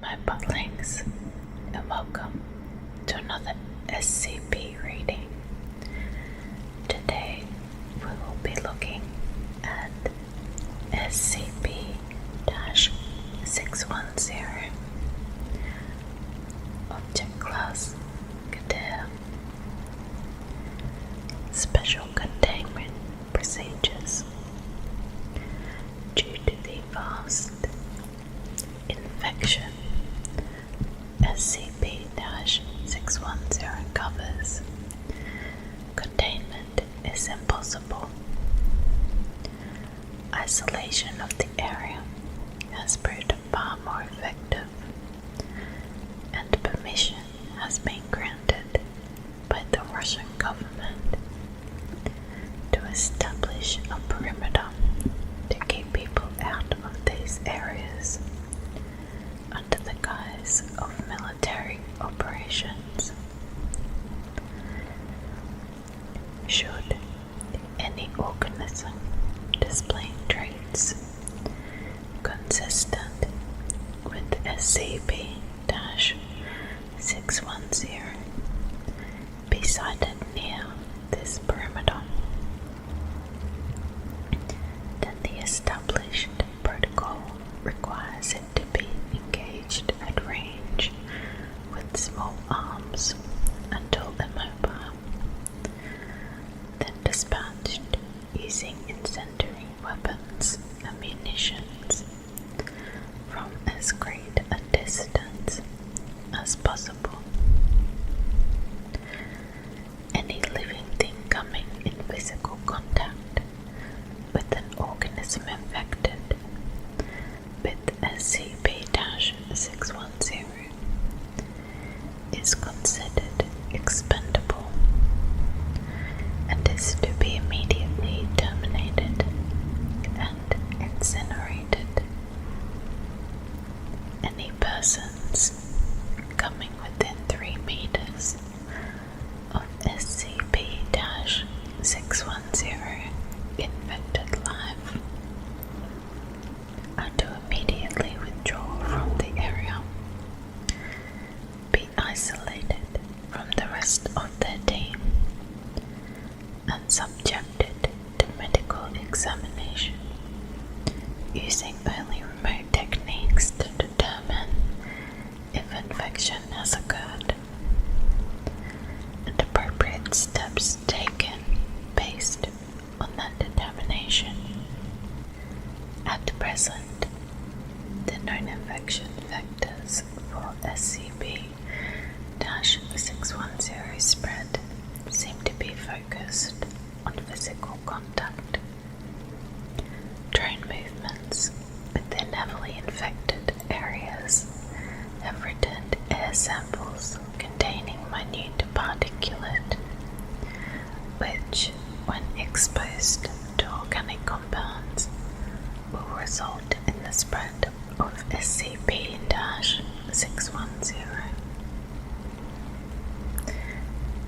my buttlinks, and welcome to another SCP reading. Today we will be looking at SCP-610, Object Class Cadet. Special Containment Procedures. Due to the vast infection SCP-610 covers, containment is impossible. Isolation of the area has proved far more effective, and permission has been granted by the Russian government to establish a perimeter to keep people out of these areas under the guise of military operations. Should any organism displaying traits consistent with SCP-610 be sighted near this perimeter, then the established protocol requires it to be engaged at range with small arms until immobile, then dispatched using incendiary weapons and munitions from as great a distance as possible. Any living thing coming in physical contact with an organism infected with SCP-610 is considered expendable and is to be immediately terminated and incinerated. Any persons coming within 3 meters of SCP-610 infected life are to immediately withdraw from the area, be isolated from the rest of their team, and subjected to medical examination using only remote techniques to determine if infection has occurred, and appropriate steps taken based on that determination. At present, the known infection vectors for SCP-610 spread seem to be focused on physical contact. Drone movements within heavily infected areas have returned air samples containing minute particulate, which, when exposed to organic compounds, will result in the spread of SCP-610.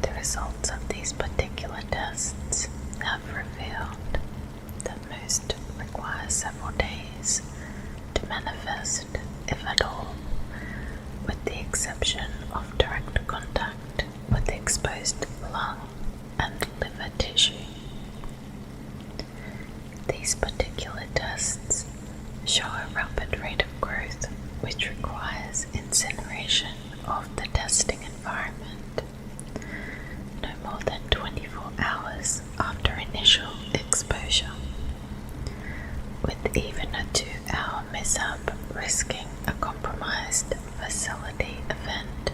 The results of these particular tests have revealed that most require several days to manifest, if at all, with the exception of direct contact with exposed lung and liver tissue. These particular tests show a rapid rate of growth which requires incineration of the testing environment no more than 24 hours after initial exposure, with even a 2-hour mishap risking a compromised facility event.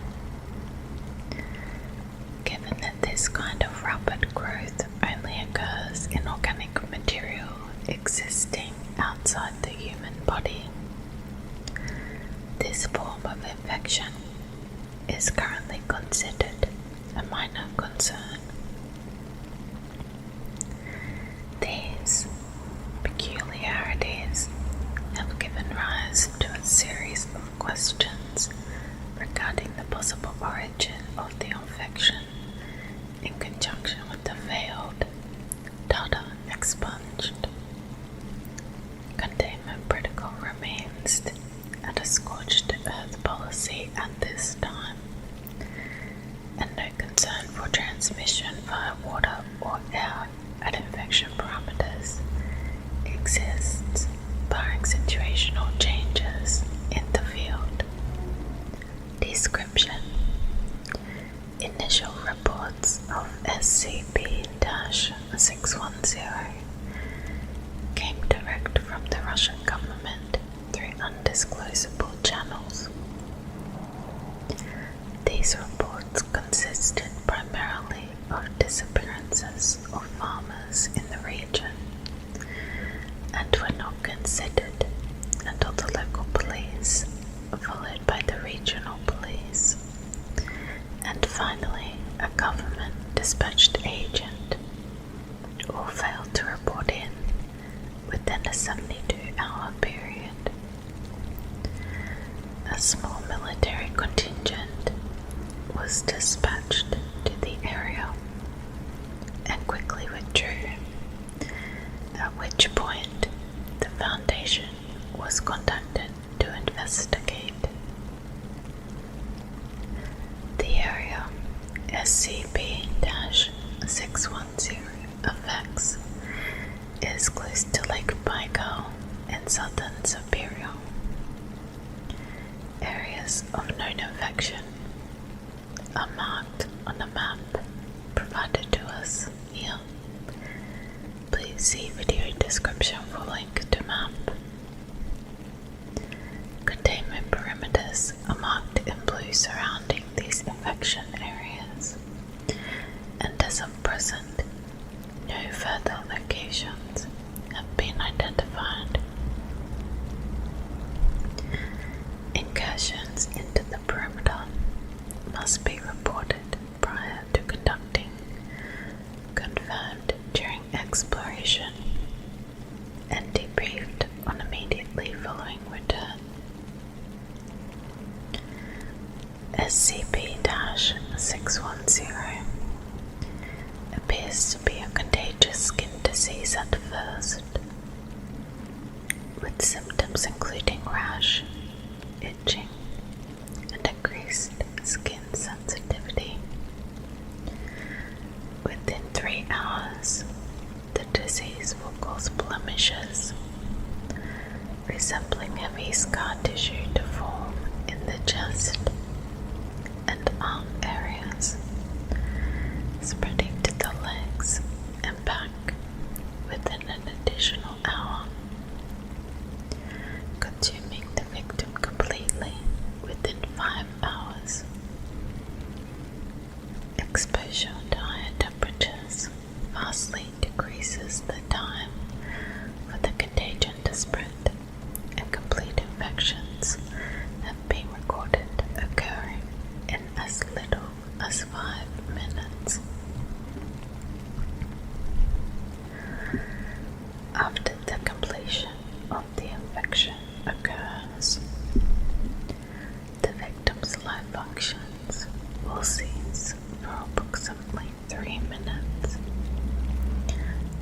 Given that this kind of rapid growth only occurs in organic material existing outside the human body, this form of infection is currently considered a minor concern. These peculiarities have given rise to a series of questions regarding the possible origin of the infection in conjunction with the failed data expunged. Containment protocol remains at a scorched earth foresee at this time, and no concern for transmission via water or air at infection parameters exists, barring situational changes in the field. Description: initial reports of SCP-610 came direct from the Russian government through undisclosable channels. These reports consisted primarily of disappearances of farmers in the region and were not considered until the local police, followed by the regional police, and finally a government dispatched agent, all failed to report in within a 72-hour period. A small military contingent was dispatched to the area and quickly withdrew, at which point the Foundation was contacted to investigate. The area SCP-610 affects is close to Lake Baikal in southern Siberia. Areas of known infection are marked on a map provided to us here. Please see video description for link to map. Containment perimeters are marked in blue surrounding these infection areas, and as of present, no further locations have been identified. Incursions into the perimeter must be reported prior to conducting, confirmed during exploration, and debriefed on immediately following return. SCP-610 appears to be a contagious skin disease at first, with symptoms including rash, itching, and increased skin sensitivity. Within 3 hours, the disease will cause blemishes, resembling heavy scar tissue to form in the chest and arm areas, spreading to the legs and back within an additional hour, consuming the victim completely within 5 hours. Exposure to higher temperatures vastly decreases the time for the contagion to spread, and complete infections have been recorded occurring in as little as 5 minutes. After the completion of the infection occurs, the victim's life functions will cease for approximately 3 minutes,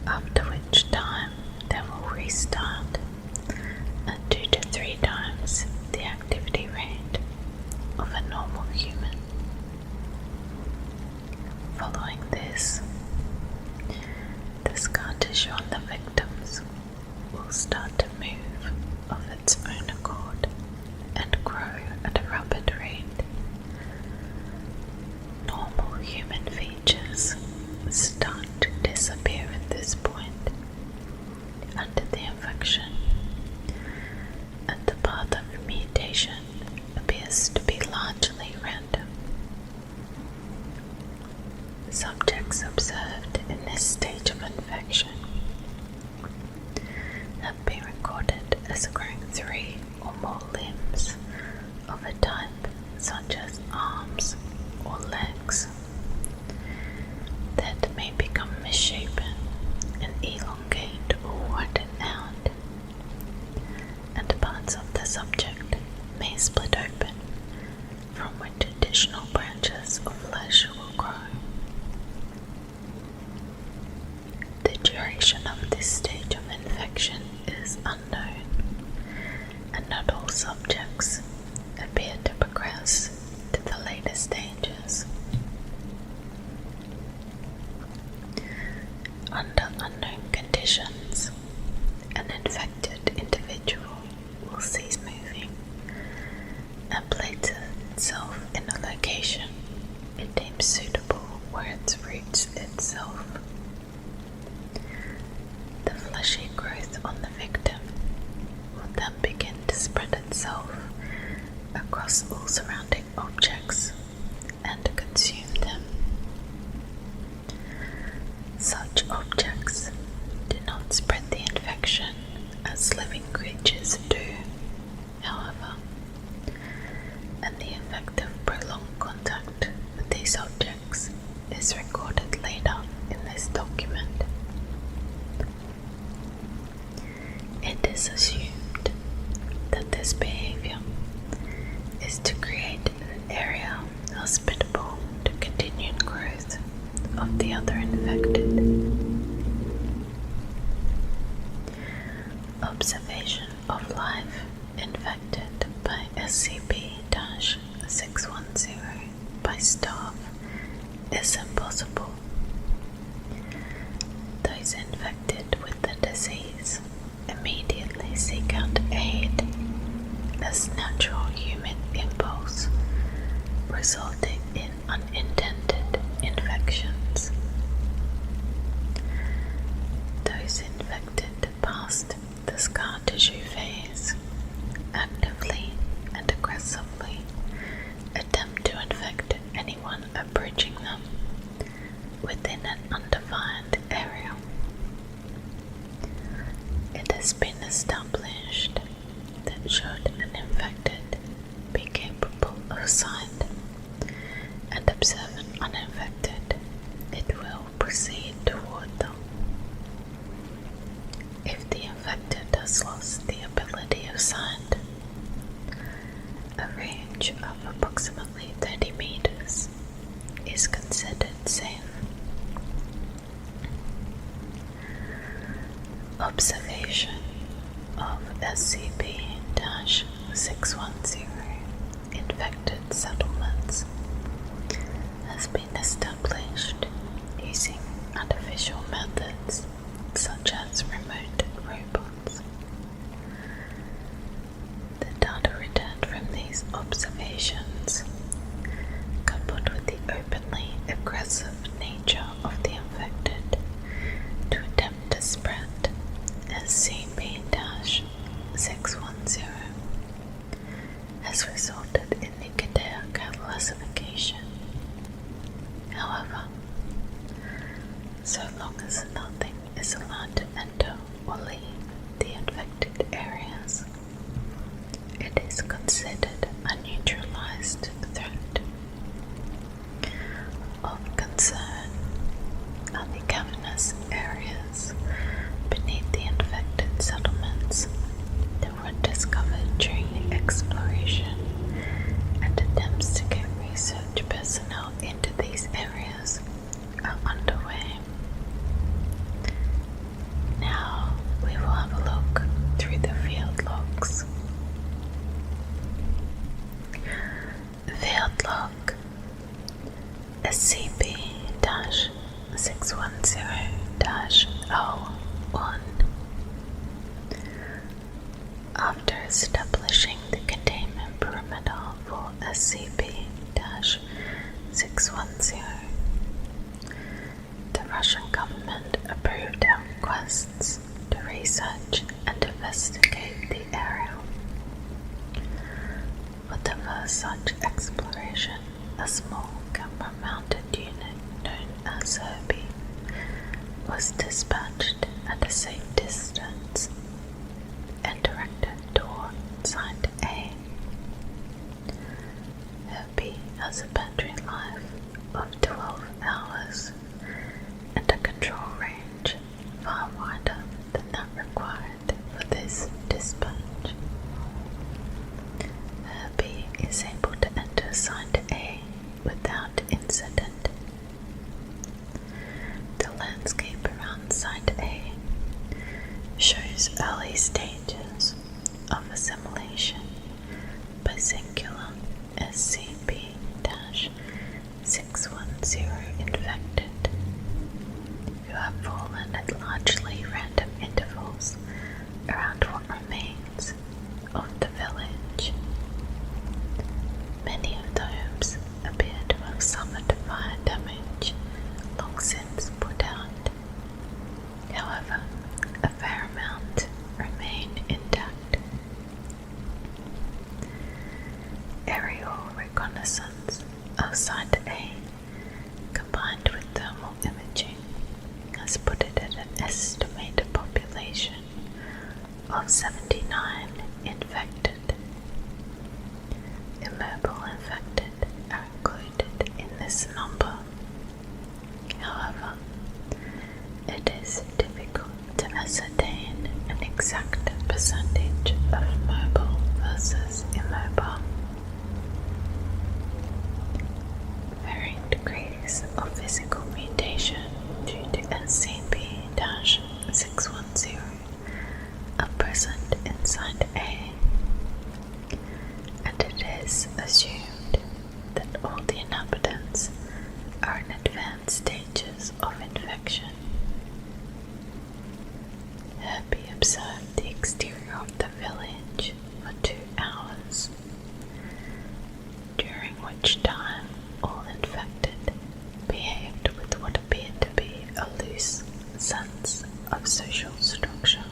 after which time they will restart at 2 to 3 times the activity rate of a normal human. Following this, the scar tissue on the victims will start to move of its own accord and grow at a rapid rate. Normal human features start to disappear at this point under the infection, and the path of mutation appears to be largely random. Subjects observed in this stage of infection have been recorded as growing 3 or more limbs of a type such as arms or legs that may become misshapen and elongate or widen out, and parts of the subject may split open, from which additional branches of flesh will grow. The duration of this stage of infection is unknown, and not all subjects appear to progress progress to the later stages. Under unknown conditions, an infected individual will cease moving and place itself in a location it deems suitable where it roots itself. The fleshy growth on the victim will then begin to spread itself across all surrounding objects and consume them. Such objects do not spread the infection as living creatures do, however, and the effect of prolonged contact with these objects is recorded later in this document. It is assumed that this behavior is to create an area hospitable to continued growth of the other infected. Observation of life infected by SCP-610 by staff is impossible. Those infected with the disease immediately seek out aid as natural human impulse, resulting in unintended infections. Those infected past the scar tissue phase actively and aggressively attempt to infect anyone approaching them within an undefined area. It has been established that should an infected be capable of sight and observe an uninfected, it will proceed toward them. If the infected has lost the ability of sight, a range of approximately 30 meters is considered safe. Observation of SCP-610 infected settlements has been established using artificial methods such as remote robots. The data returned from these observations, coupled with the openly aggressive nature of the infected to attempt to spread SCP-610, has resulted in the Kader classification. However, so long as nothing is allowed to enter or leave the infected areas, it is considered a neutralized threat. Of concern are the cavernous areas beneath the infected settlements that were discovered during the exploration, and attempts to get research personnel into these areas are underway. Now we will have a look through the field logs. Field log SCP-610-01. After establishing the containment perimeter for SCP-610, the Russian government approved our requests to research and investigate the area. For the first such exploration, a small camera-mounted unit known as Herbie was dispatched at a safe distance and directed toward Site A. Herbie has a battery life of 12 hours and a control range far wider than that required for this dispatch. Herbie is able to enter Site A without incident. The landscape around Site A shows early stages of assimilation by singular SCP-610 infected, who have fallen at largely random intervals around what remains of the village. Many of the homes appear to have suffered fire damage long since put out. However, a fair amount remain intact. Aerial reconnaissance of Site A, combined with thermal imaging, has put it at an estimated population of 79 infected. Immobile infected are included in this number. However, it is difficult to ascertain an exact percentage of mobile versus immobile. Varying degrees of physical mutation due to SCP-610 are present inside A, and it is assumed that all the inhabitants are in advanced stages of infection. Herbie observed the exterior of the village for 2 hours, during which time all infected behaved with what appeared to be a loose sense of social structure.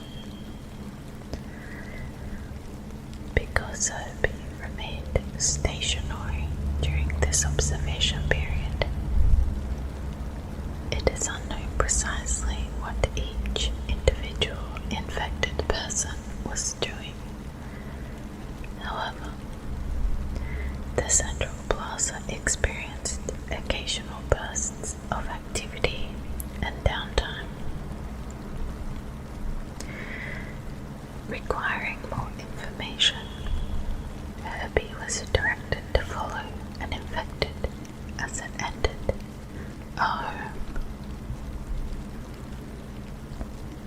Because Herbie remained stationary during this observation period, it is unknown precisely what each individual infected person was doing. However, the Central Plaza experienced occasional bursts of activity and downtime. Requiring more information, Herbie was directed to follow an infected as it entered a home.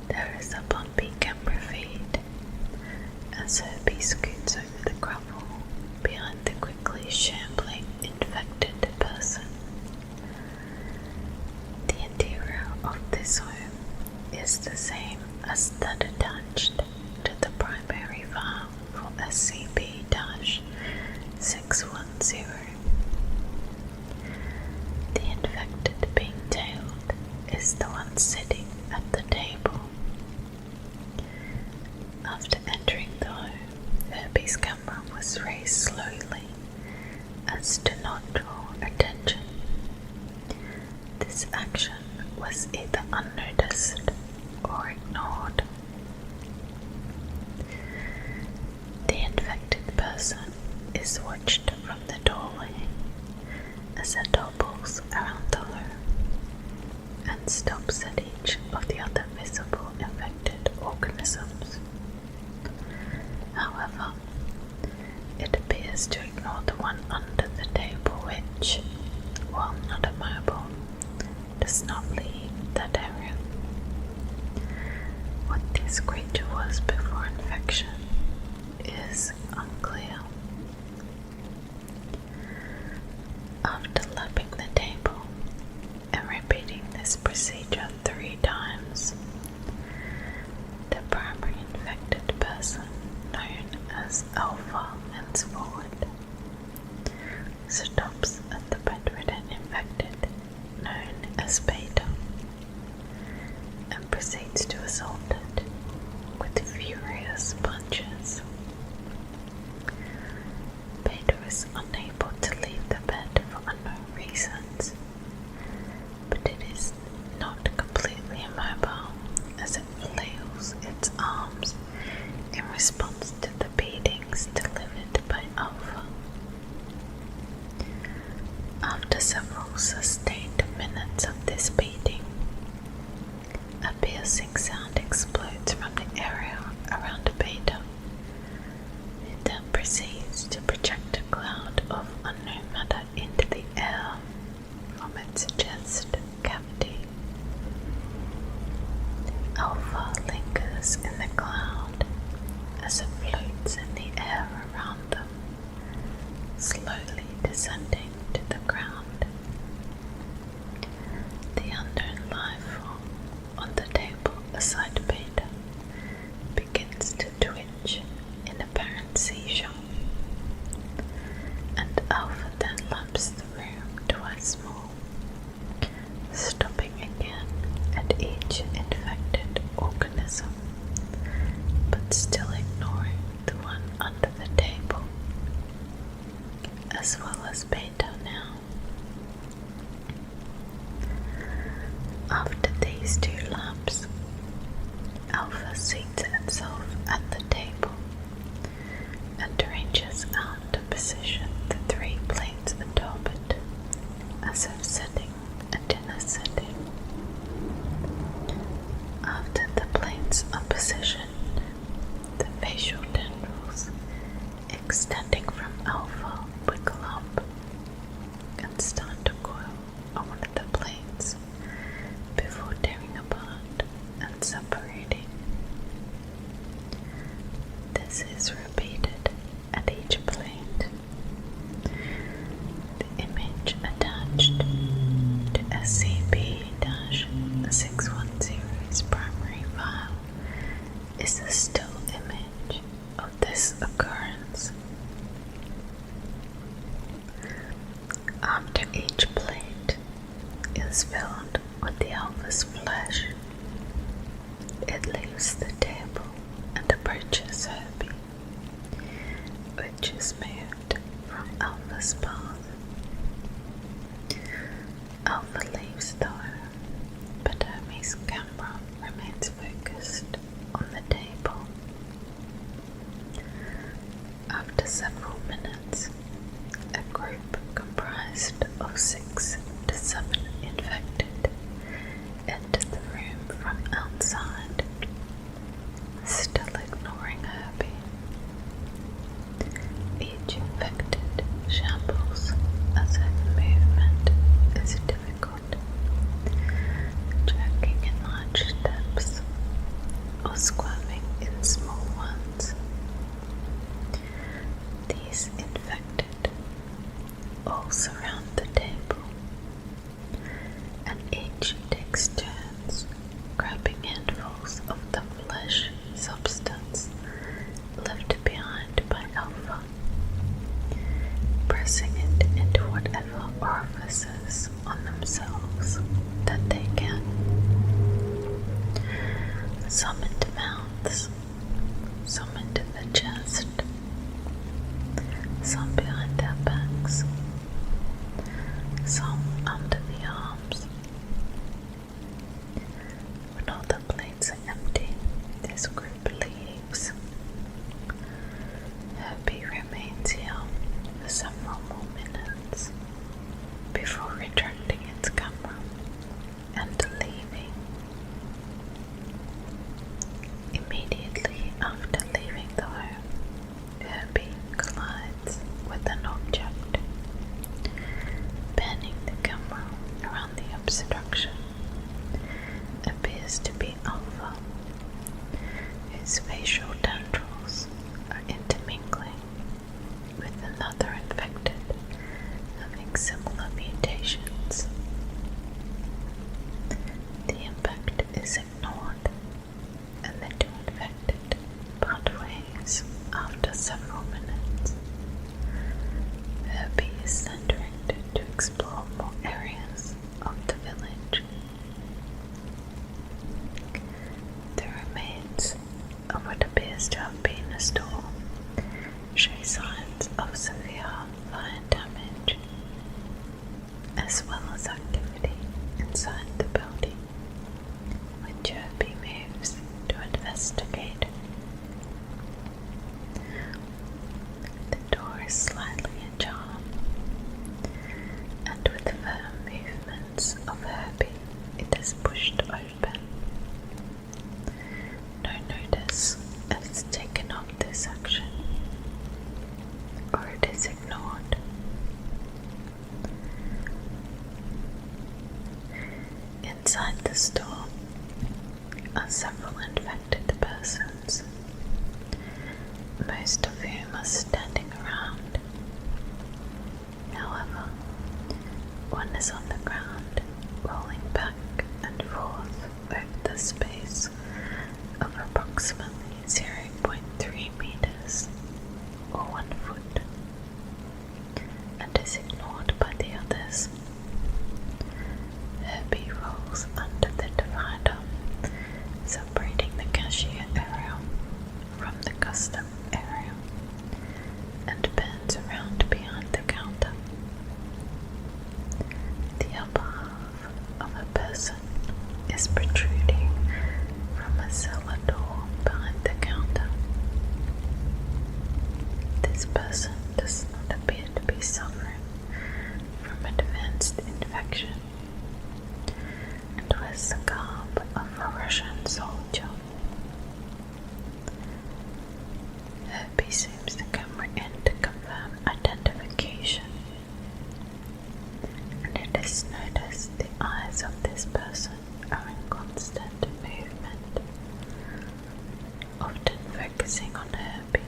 There is a bumpy camera feed as Herbie scoots over the gravel behind the quickly shambling infected person. The interior of this home is the same as that attached to the primary file for SCP-610. The infected being tailed is the one sitting at the table. After entering the home, Herbie's camera was raised slowly as to not draw attention. This action was either unnoticed or ignored. The infected person is watched from the doorway as it hobbles around the home and stops at each of the other visible infected organisms. However, it appears to ignore the one under the table which, while not immobile, does not leave that area. What this creature was before infection is unclear. After lapping the table and repeating this procedure 3 times, the primary infected person, known as Alpha henceforward, stops at the bedridden infected, known as Beta, and proceeds to assault it with furious punches. Beta is unable to leave the bed for unknown reasons, but it is not completely immobile as it flails its arms in response to the beatings delivered by Alpha. After several sustained minutes of this beating, a piercing sound explodes from the area around Beta. It then proceeds to project a cloud descending to the ground. The unknown life form on the table aside Beta begins to twitch in apparent seizure, and Alpha then laps the room twice more, stopping again at each infected organism, but still ignoring the one under the table, as well as Beta now. After these 2 laps, Alpha seats itself at the table and arranges out to position the 3 plates atop it, as if setting a dinner setting. After the plates are positioned, the facial tendrils extending from Alpha wiggle up and start to coil on one of the plates before tearing apart and separating. This is repeated at each plate. The image attached to SCP-610's primary file is a still image of this occurrence. After each plate is filled with the Alpha's flesh, it leaves the table and approaches Herbie, which is moved from Alpha's path. Alpha leaves though, but Hermes' camera remains focused on the table. After several minutes, a group comprised of 6 to 7 infected enter the room from outside, still ignoring Herbie. Each infected shambles as if movement is difficult, jerking in large steps or squirming in small ones. These infected all surround the table, and each takes turns grabbing handfuls of the flesh substance left behind by Alpha, pressing it into whatever orifices on themselves that they can. Some into mouths, some into the chest, some behind their backs, some under the arms. When all the plates are empty, this group leaves. Herbie remains here for several more minutes before retracting its camera and leaving. Immediately after leaving the home, Herbie collides with an object, panning the camera around the obstruction. Appears to be Alpha, whose facial tendrils are intermingling with another infected having similar mutations. The impact is ignored, and the 2 infected part ways after several minutes. Herbie is then directed to explore more areas of the village. The remains of what appears to have been a store show signs of severe fire damage, as well as activity inside the building, which Herbie moves to investigate. The door is slightly ajar, and with firm movements of Herbie, it is pushed open. No notice is taken of this action, or it is ignored. Inside the store are several infected persons, most of whom are standing around. However, Everyone is on the ground, rolling back and forth over the space of approximately 0.3 meters or 1 foot, and is ignored by the others. Herbie rolls under the divider, separating the cashier area from the custom area, and bends around behind the counter. The upper half of a person is protruding from a cellar door behind the counter. This person does not appear to be suffering from advanced infection and wears the garb of a Russian soldier. Herbie seems to come in to confirm identification, and it is noticed the eyes of this person are in constant movement, often focusing on Herbie.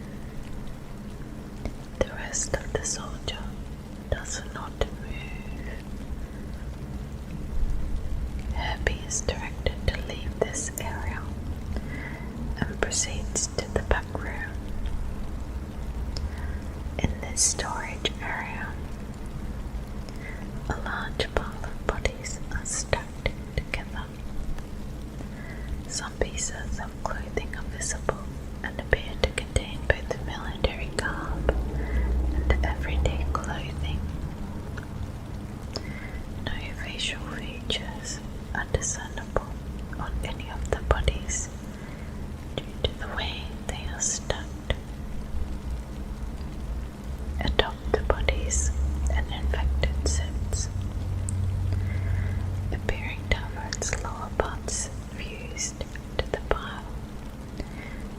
The rest of the soldier does not move. Herbie is directed to leave this area and proceeds to the back room. In this storage area, a large pile of bodies are stacked together. Some pieces of clothing are visible and appear to contain both military garb and everyday clothing. No facial features are discernible on any of the bodies due to the way they are stacked. Atop the bodies, an infected sits, appearing to have its lower parts fused to the pile,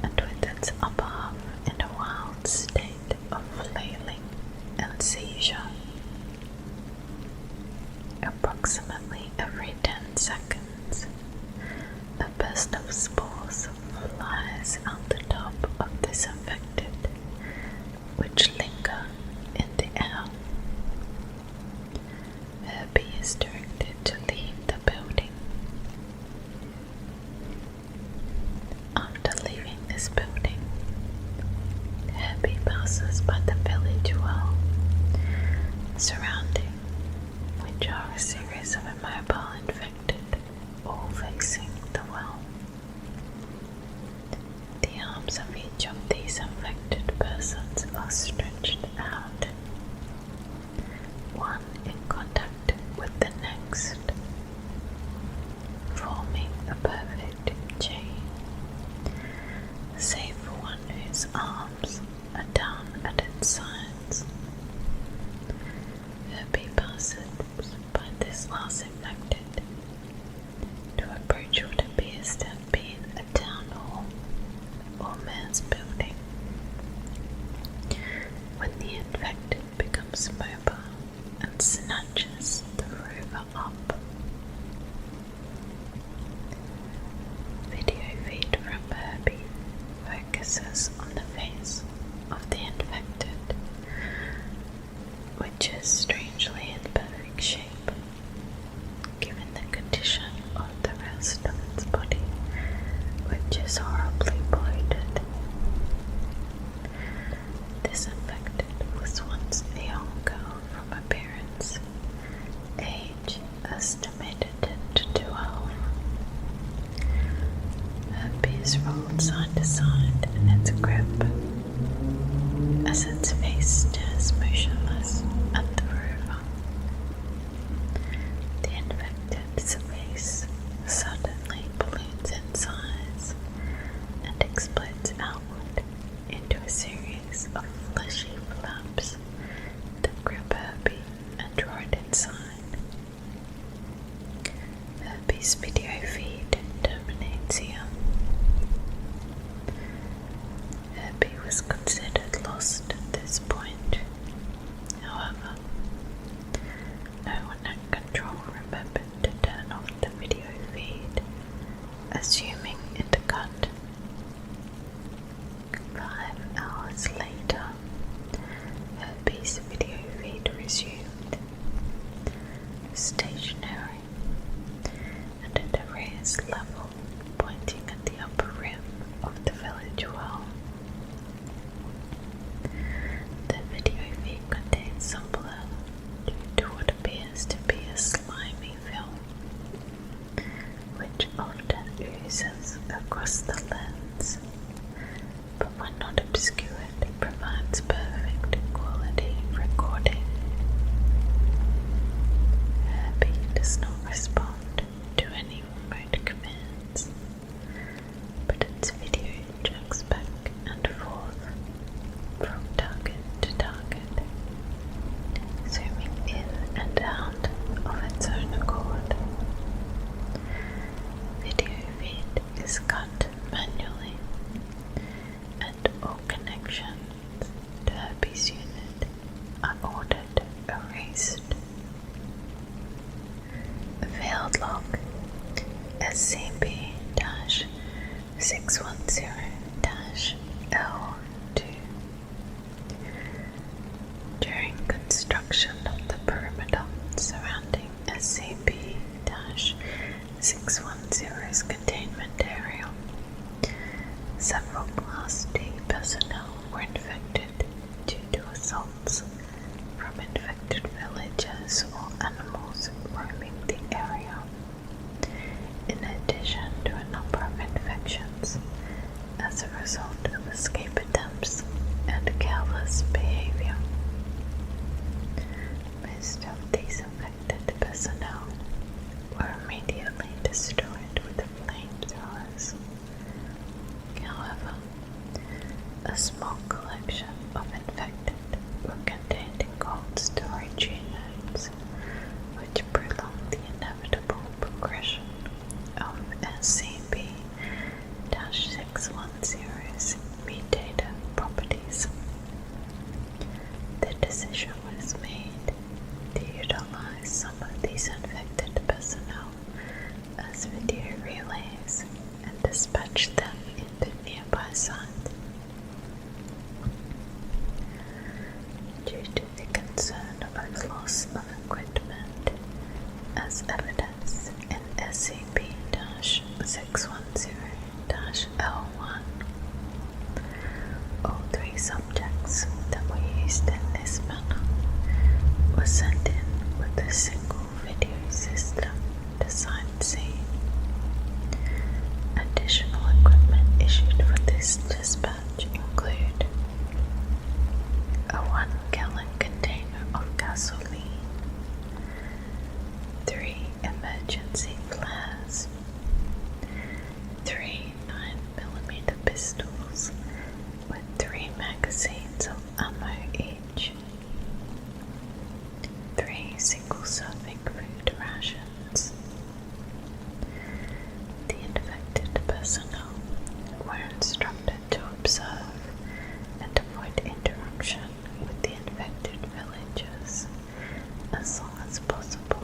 and with its upper half in a wild state of flailing and seizure. Approximately every 10 seconds, a burst of spores flies out the top of this infected, which linger in the air. Herbie is directed to leave the building. After leaving this building, Herbie passes by the village well, surrounding which are a series of immobile infected, all facing the well. The arms of each of these infected persons are stretched out, one in contact with the next, forming a perfect chain, save for one whose arms are down at its sides. Herbie passes by this last infected to approach what appears to have been a town hall or mayor's building. When the infected becomes mobile and snatches the rover up. Video feed from Herbie focuses on the face of the infected, which is strangely in perfect shape, given the condition of the rest of its body, which is horribly bloated. This infected was once a young girl from appearance, age estimated to 12. Herbie is rolled side to side in its grip, as its face stares motionless at the rover. The infected's face suddenly balloons in size and explodes outward into a series of fleshy flaps that grab Herbie and draw it inside. Herbie's video feed terminates here. Herbie was considered lost at this point. However, no one at control remembered to turn off the video feed, assuming it cut. 5 hours later, Herbie's video feed resumed. section of the perimeter surrounding SCP-610's containment area. Several Class D personnel were infected due to assaults from infected villagers or animals roaming the area, in addition to a number of infections as a result of escape attempts and careless behavior. Most of these infected personnel were immediately destroyed with flamethrowers. However, a small collection of infected were contained in cold storage units, which prolonged the inevitable progression of SCP-610's mutated properties. The decision was made to utilize some of these infected personnel as video relays and dispatch them into nearby sites. Due to the concern of loss of equipment, as evidenced in SCP-610-L1, all 3 subjects that were used in this manner were sent in with a single video system to Site C. Additional equipment issued for this dispatch include a 1-gallon container of gasoline, 3 emergency flares, 3 9mm pistols with 3 magazines of ammo each, 3 single-serving food rations. The infected personnel were instructed to observe and avoid interaction with the infected villagers as long as possible.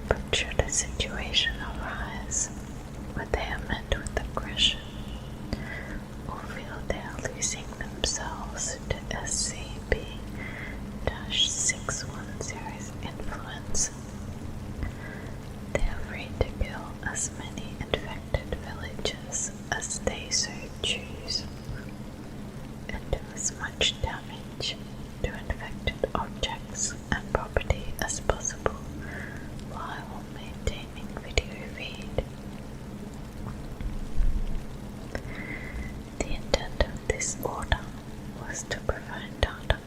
But should a situation arise where they are met with aggression or feel they are losing themselves to SCP-610's influence, they are free to kill as many infected villagers as they so choose, and do as much damage to infected objects and property as possible while maintaining video feed. The intent of this order was to provide data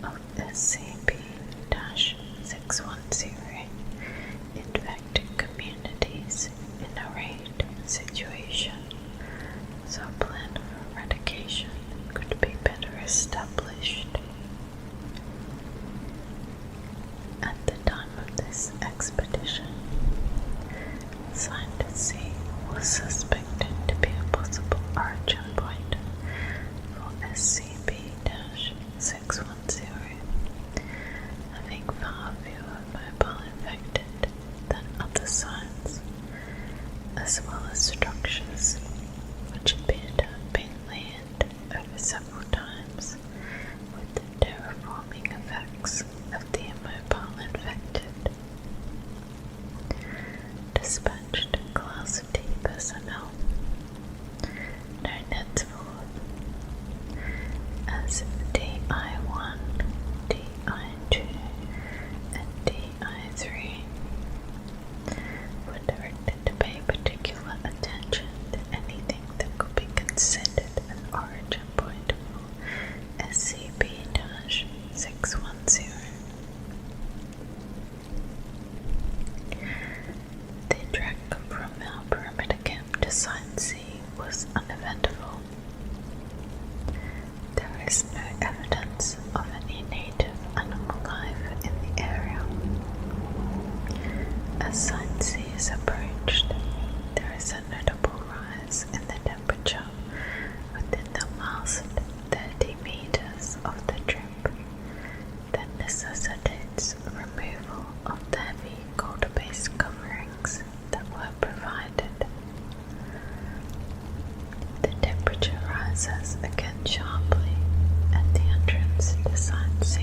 of SCP-610 infected communities in a raid situation, so a plan for eradication could be better established. At the time of this expedition, Site C was suspected to be a possible origin point for SCP-610, having far fewer mobile infected than other sites, as well as structures which appear to have been layered over several times with the terraforming effects of the immobile infected. Dispatched Class D personnel, known henceforth as DI-1, DI-2, and DI-3, were directed to pay particular attention to anything that could be considered an origin point for SCP-610. The trek from our perimeter camp to Site C was uneventful. There is no evidence of any native animal life in the area. As Site C is approached, there is a notable rise in the temperature within the last 30 meters of the trip that necessitates removal of the heavy gold-based coverings that were provided. The temperature rises again sharply at the entrance to Site C,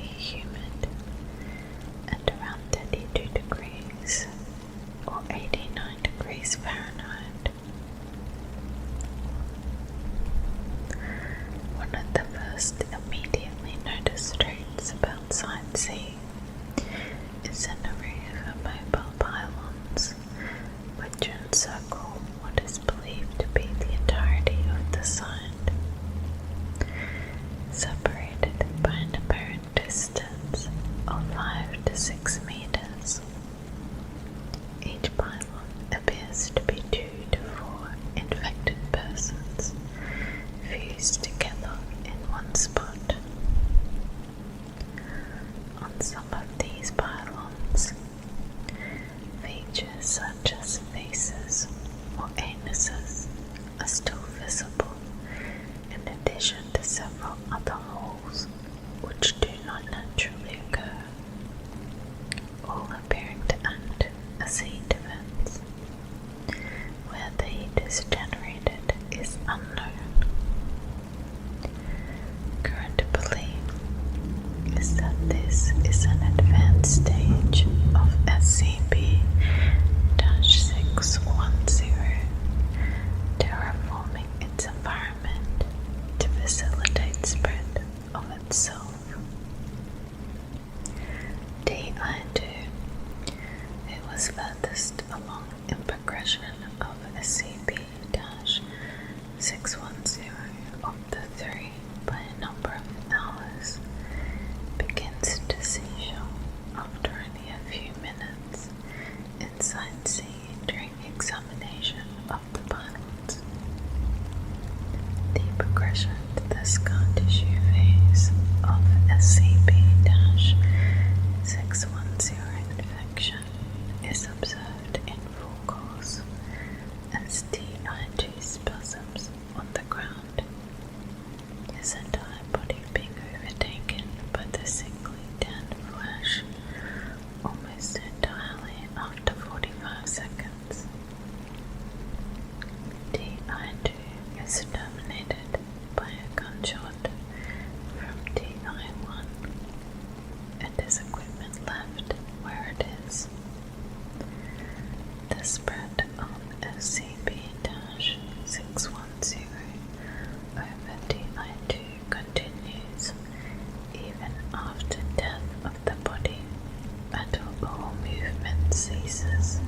humid and around 32 degrees or 89 degrees Fahrenheit. One of the first immediately noticed traits about sightseeing is an array of immobile pylons which encircle what is believed to be the entirety of the site, separated by an apparent distance of 5 to 6 meters. Each pylon appears to be 2 to 4 infected persons fused together in one spot. On some of these pylons, features such as faces or anuses are still visible, in addition to several other holes which do not naturally occur, all appearing to act as heat vents. Where the heat is generated is unknown. Current belief is that this is an advanced stage of SCP-610, terraforming its environment to facilitate spread of itself. DI-2, it was furthest along in progression of SCP-610 of the 3 by a number of hours, begins to seizure after only a few minutes in sightseeing during examination of the pylons. The progression to the scar tissue phase of SCP-610 infection is observed in full course as DI-2 spasms on the ground, his entire body being overtaken by the sickly tanned flesh almost entirely after 45 seconds. DI-2 is terminated by a gunshot from DI-1 and his equipment left where it is. The spread of SCP-610 over DI-2 continues even after death of the body until all movement ceases.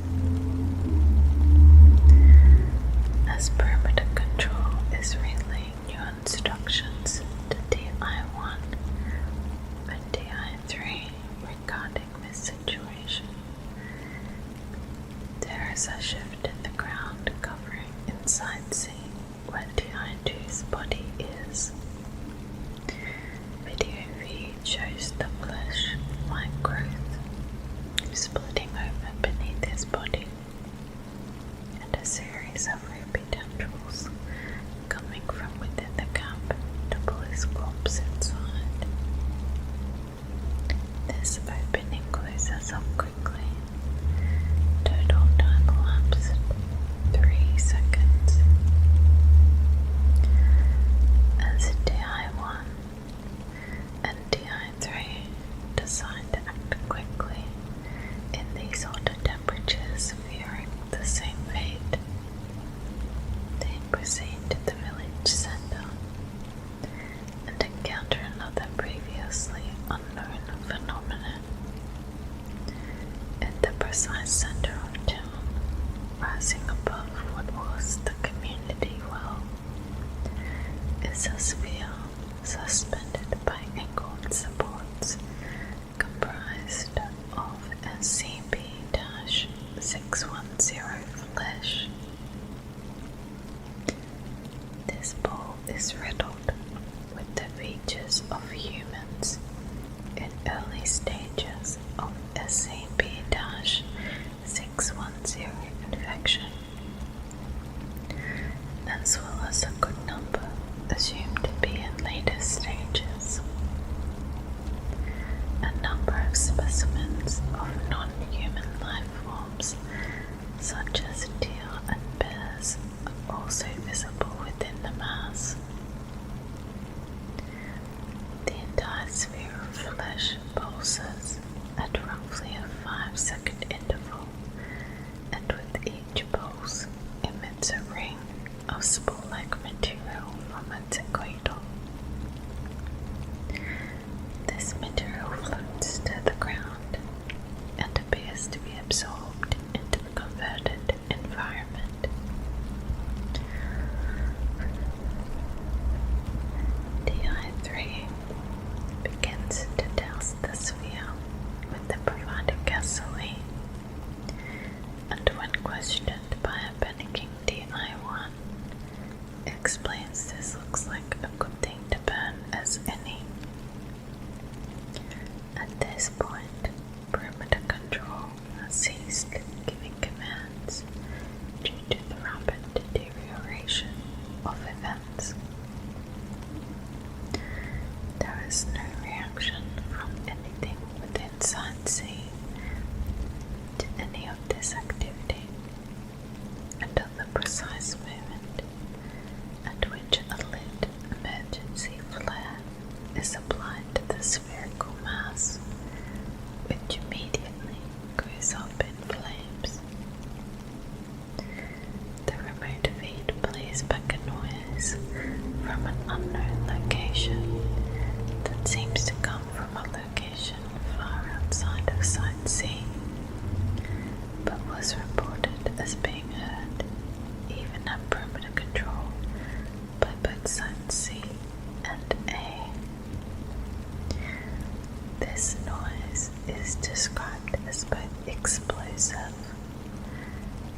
As perimeter control is relaying new instructions to DI-1 and DI-3 regarding this situation, there is a shift in the ground covering inside C where DI-2's body is. Video feed shows the flesh-like growth splitting over beneath his body and a series of ruby tendrils coming from within the cap to pull his corpse inside. This opening closes up quickly. Total time elapsed 3 seconds. As DI-1 and DI-3 decide to act quickly in these hotter temperatures, fearing the same fate, they proceed to the village center and encounter another previously unknown phenomenon. In the precise center of town, rising above what was the community well, is a sphere suspended by angled supports comprised of SCP-610 flesh. This ball is riddled with the features of humans in early stages of SCP-610 infection, as well as a good number assumed to be in later stages. A number of specimens of non-human life forms, such as deer and bears, are also visible within the mass. The entire sphere of flesh pulses at roughly a 5-second interval, and with each pulse emits a ring of spore-like material from its equator. This material floats to the ground and appears to be absorbed into the converted environment. DI-3 begins to douse the sphere with the provided gasoline, and when questioned by a panicking DI-1, explains this looks like a good thing to burn as any. At this point, perimeter control has ceased giving commands due to the rapid deterioration of events. There is no reaction from anything within Site C to any of this activity until the precise moment at which a lit emergency flare is applied to the spherical mass, which immediately goes up in flames. The remote feed plays back a noise from an unknown location that seems to come from a location far outside of Site C, but was reported as being heard even at perimeter control by both Site C and A. This noise is described as both explosive,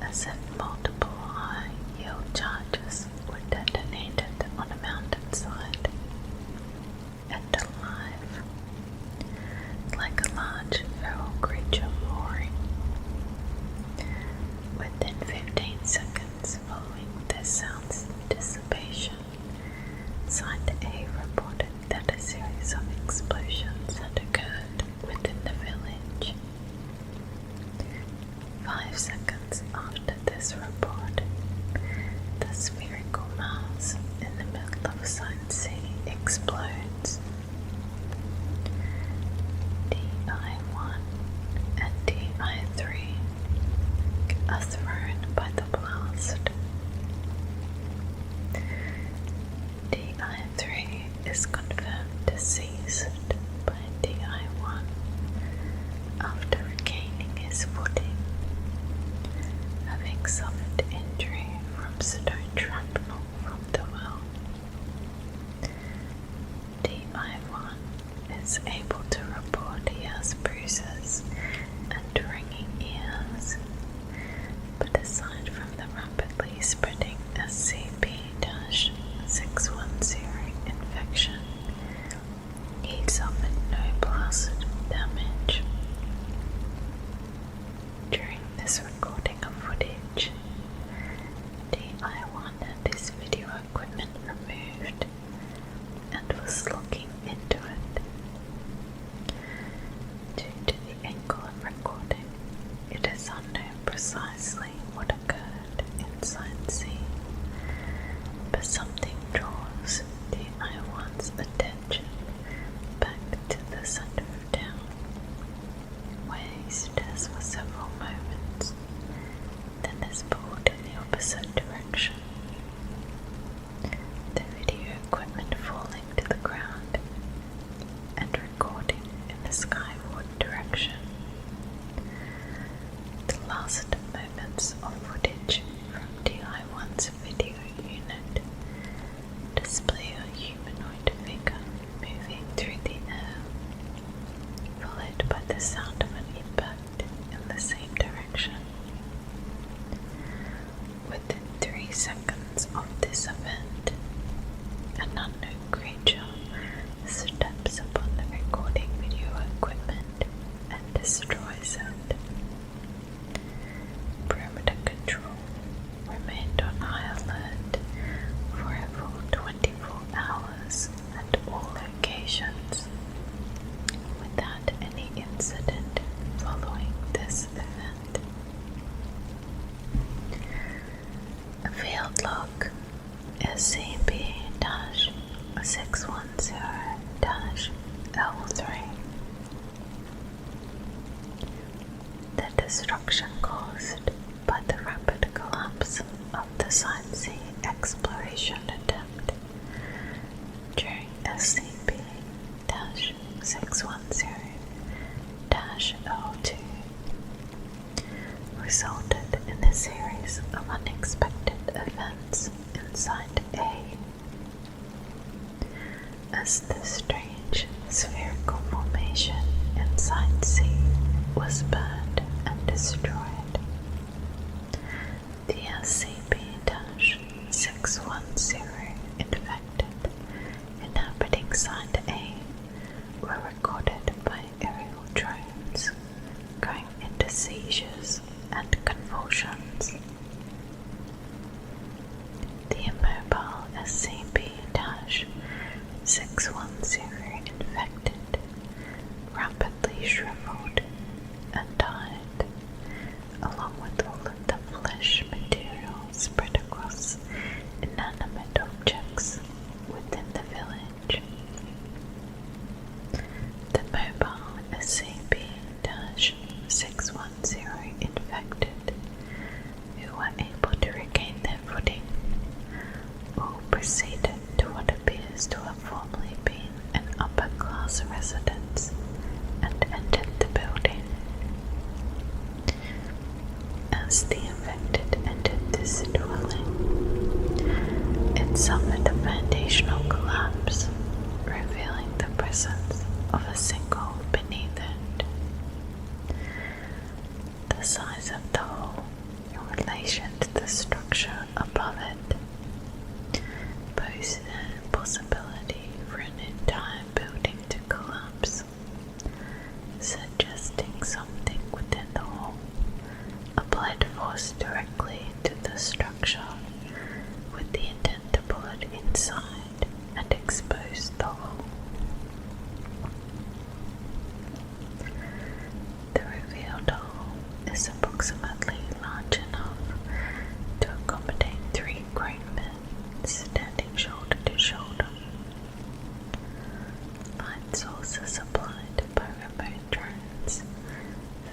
as if multiple high-yield charges were detonated on a mountainside, and alive, like a large feral creature roaring. Within 15 seconds following this sound's dissipation, Site A reported that a series of explosions had occurred within the village. 5 seconds after this report, the spherical mass in the middle of Site C explodes. DI-1 and DI-3 are thrown by the blast. DI-3 is confirmed deceased by DI-1 after regaining his footing, having suffered injury from stone shrapnel from the well. DI-1 is able to report he has bruises and ringing ears, but aside from the rapidly spreading SCP-610 infection, he suffered no blast damage. During this recording of footage, DI-1 had his video equipment removed and was looking into it. Due to the angle of recording, it is unknown precisely what occurred in Site C, but something draws DI-1's attention back to the center of town, where he stares for several moments, then is pulled in the opposite direction. The video equipment falling to the ground and recording in the skyward direction. The last moments of footage from DI-1's video unit display a humanoid figure moving through the air, followed by the sound of an impact in the same direction. Within 3 seconds of this event, an unknown creature steps upon the recording video equipment and destroys it. Perimeter control remained on high alert for a full 24 hours at all locations, without any incident following this event. A field log SCP-610-L3 destruction caused by the rapid collapse of the Site C exploration attempt during SCP-610-02 resulted in a series of unexpected events in Site A. As the strange spherical formation in Site C was burned and destroyed, the SCP-610 infected inhabiting Site A were recorded by aerial drones going into seizures and convulsions. The immobile SCP-610 infected rapidly shriveled and died, along with all of the flesh material spread across inanimate objects within the village. The mobile SCP-610 infected, who were able to regain their footing, all proceeded to what appears to have formerly been an upper-class residence and entered the building. As the infected entered this dwelling, it suffered a foundational collapse, revealing the presence of a single beneath it. The size of the hole in relation to the structure above it posed a possibility for an entire building to collapse, suggesting something within the hole applied force directly to the structure with the intent to pull it inside and expose the hole. The revealed hole is approximately large enough to accommodate 3 grown men standing shoulder to shoulder. Light sources supplied by remote drones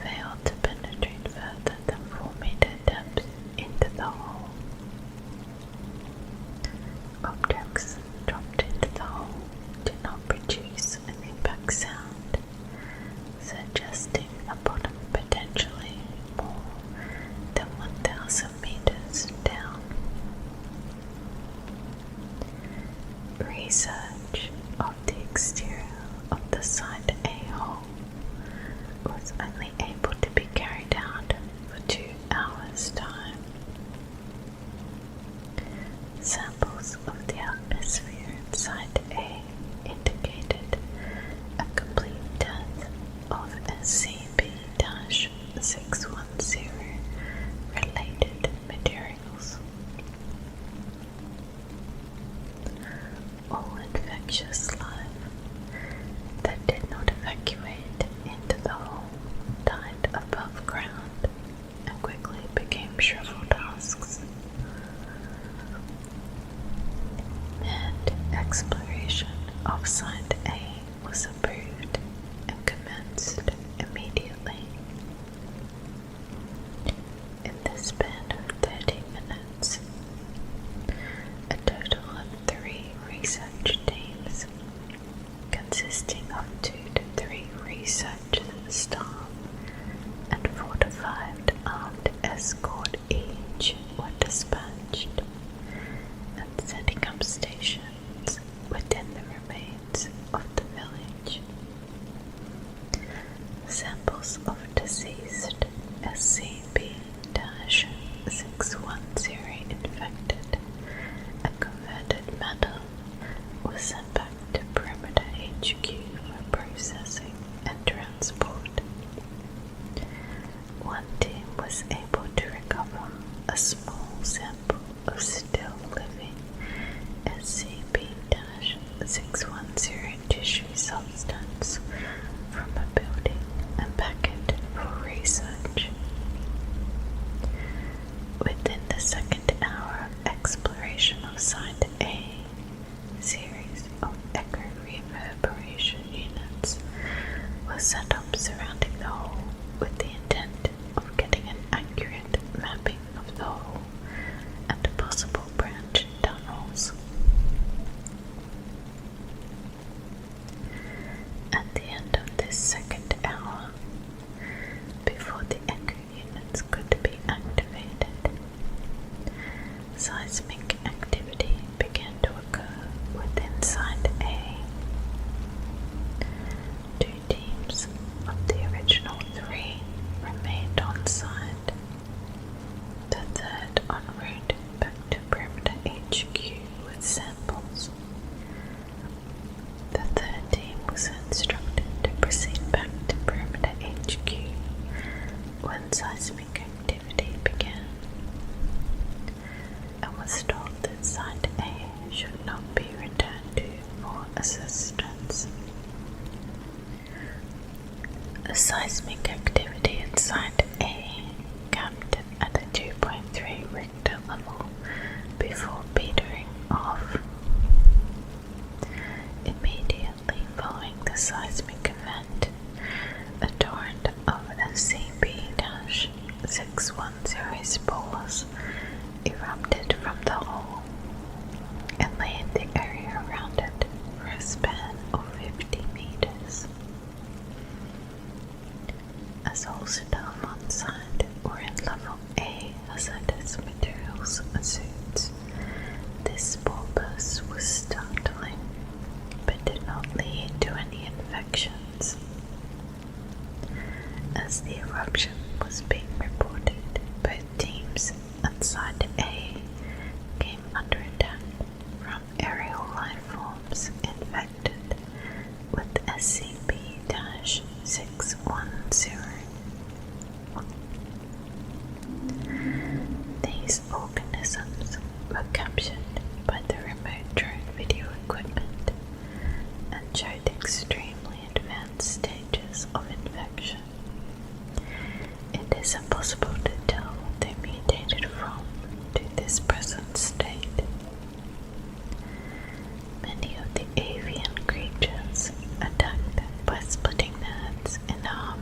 failed to penetrate further than 4-meter depth into the hole. Objects dropped into the hole did not produce an impact sound, suggesting a bottom potentially more than 1,000 meters down. Research of the exterior of the Site A hole was only able to be carried out for 2 hours' time. Samples of the atmosphere in Site A indicated a complete death of SCP-610 related materials. All infectious life that did not evacuate into the hole died above ground and quickly became shriveled husks. And exploration of Site A was approved and commenced immediately. In the span of 30 minutes, a total of 3 research teams, consisting of 2 to 3 research staff and 4 to 5 armed escort each, were dispatched and setting up stations within the remains of the village. Samples of deceased SCP-610 infected and converted matter was sent back to Perimeter HQ for processing and transport. One team was able to recover a small sample of still living SCP-610 tissue substance from a building and pack it for research. Within the second hour of exploration of Site A, series of echo reverberation units were set up surrounding the hole with the intent of The seismic activity at Site A capped at a 2.3 Richter level before petering off. Immediately following the seismic event, a torrent of SCP-610 spores erupted from the hole and laid the area around it for a span of 50 meters. As all staff on site were in Level A hazardous materials suits, this spore burst was startling, but did not lead to any infections. As the eruption was being reported, both teams at Site A came under attack from aerial life forms infected with SCP-610. These organisms were captured by the remote drone video equipment and showed extremely advanced stages of infection. It is impossible to tell what they mutated from to this present state. Many of the avian creatures attacked by splitting their heads in half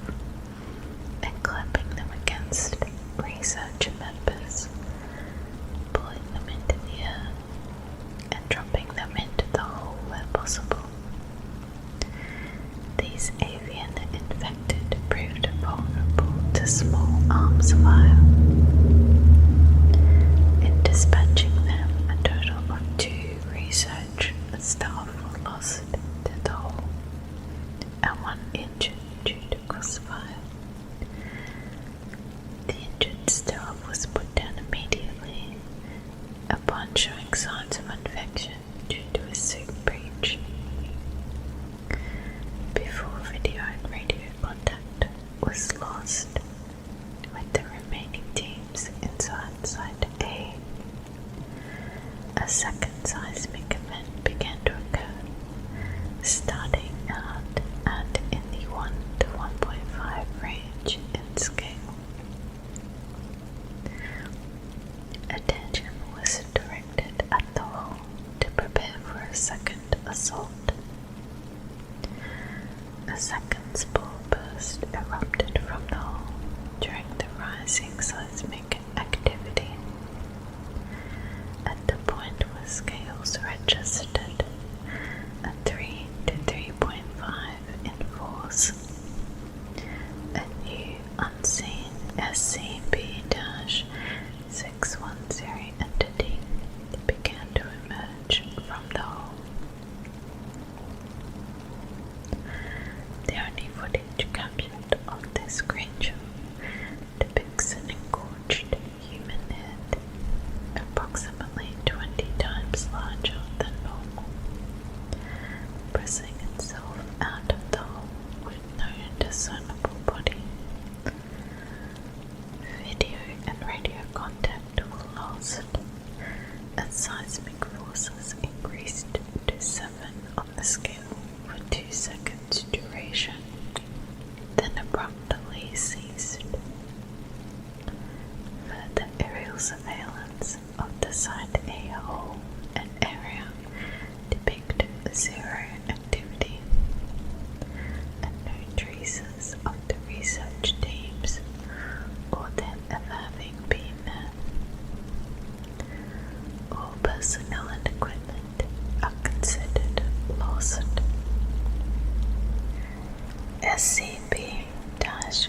and clamping them against research members, pulling them into the air and dropping them into the hole where possible. These avian infected proved vulnerable to small arms fire. In dispatching them, a total of 2 research staff were lost to the hole and 1 injured due to crossfire. The injured staff was put down immediately upon showing signs of infection due to a suit breach. Before video and radio contact was lost with the remaining teams inside Site A, a second seismic event began to occur, starting out and in the 1 to 1.5 range in scale. Attention was directed at the hole to prepare for a second assault. A second spore burst erupted from the hole during the rising seismic activity. At the point where scales registered a 3 to 3.5 in force, a new unseen SCP-610 entity began to emerge from the hole. The only footage captured of this creature depicts an engorged human head, approximately 20 times larger than normal, pressing itself out of the hole with no discernible body. Video and radio contact were lost as seismic forces increased to 7 on the scale for 2 seconds duration, then abruptly ceased. Further aerial surveillance of the Site A hole and area depict 0 activity and no traces of the research teams or them ever having been there. All personnel and equipment are considered lost. SCP-610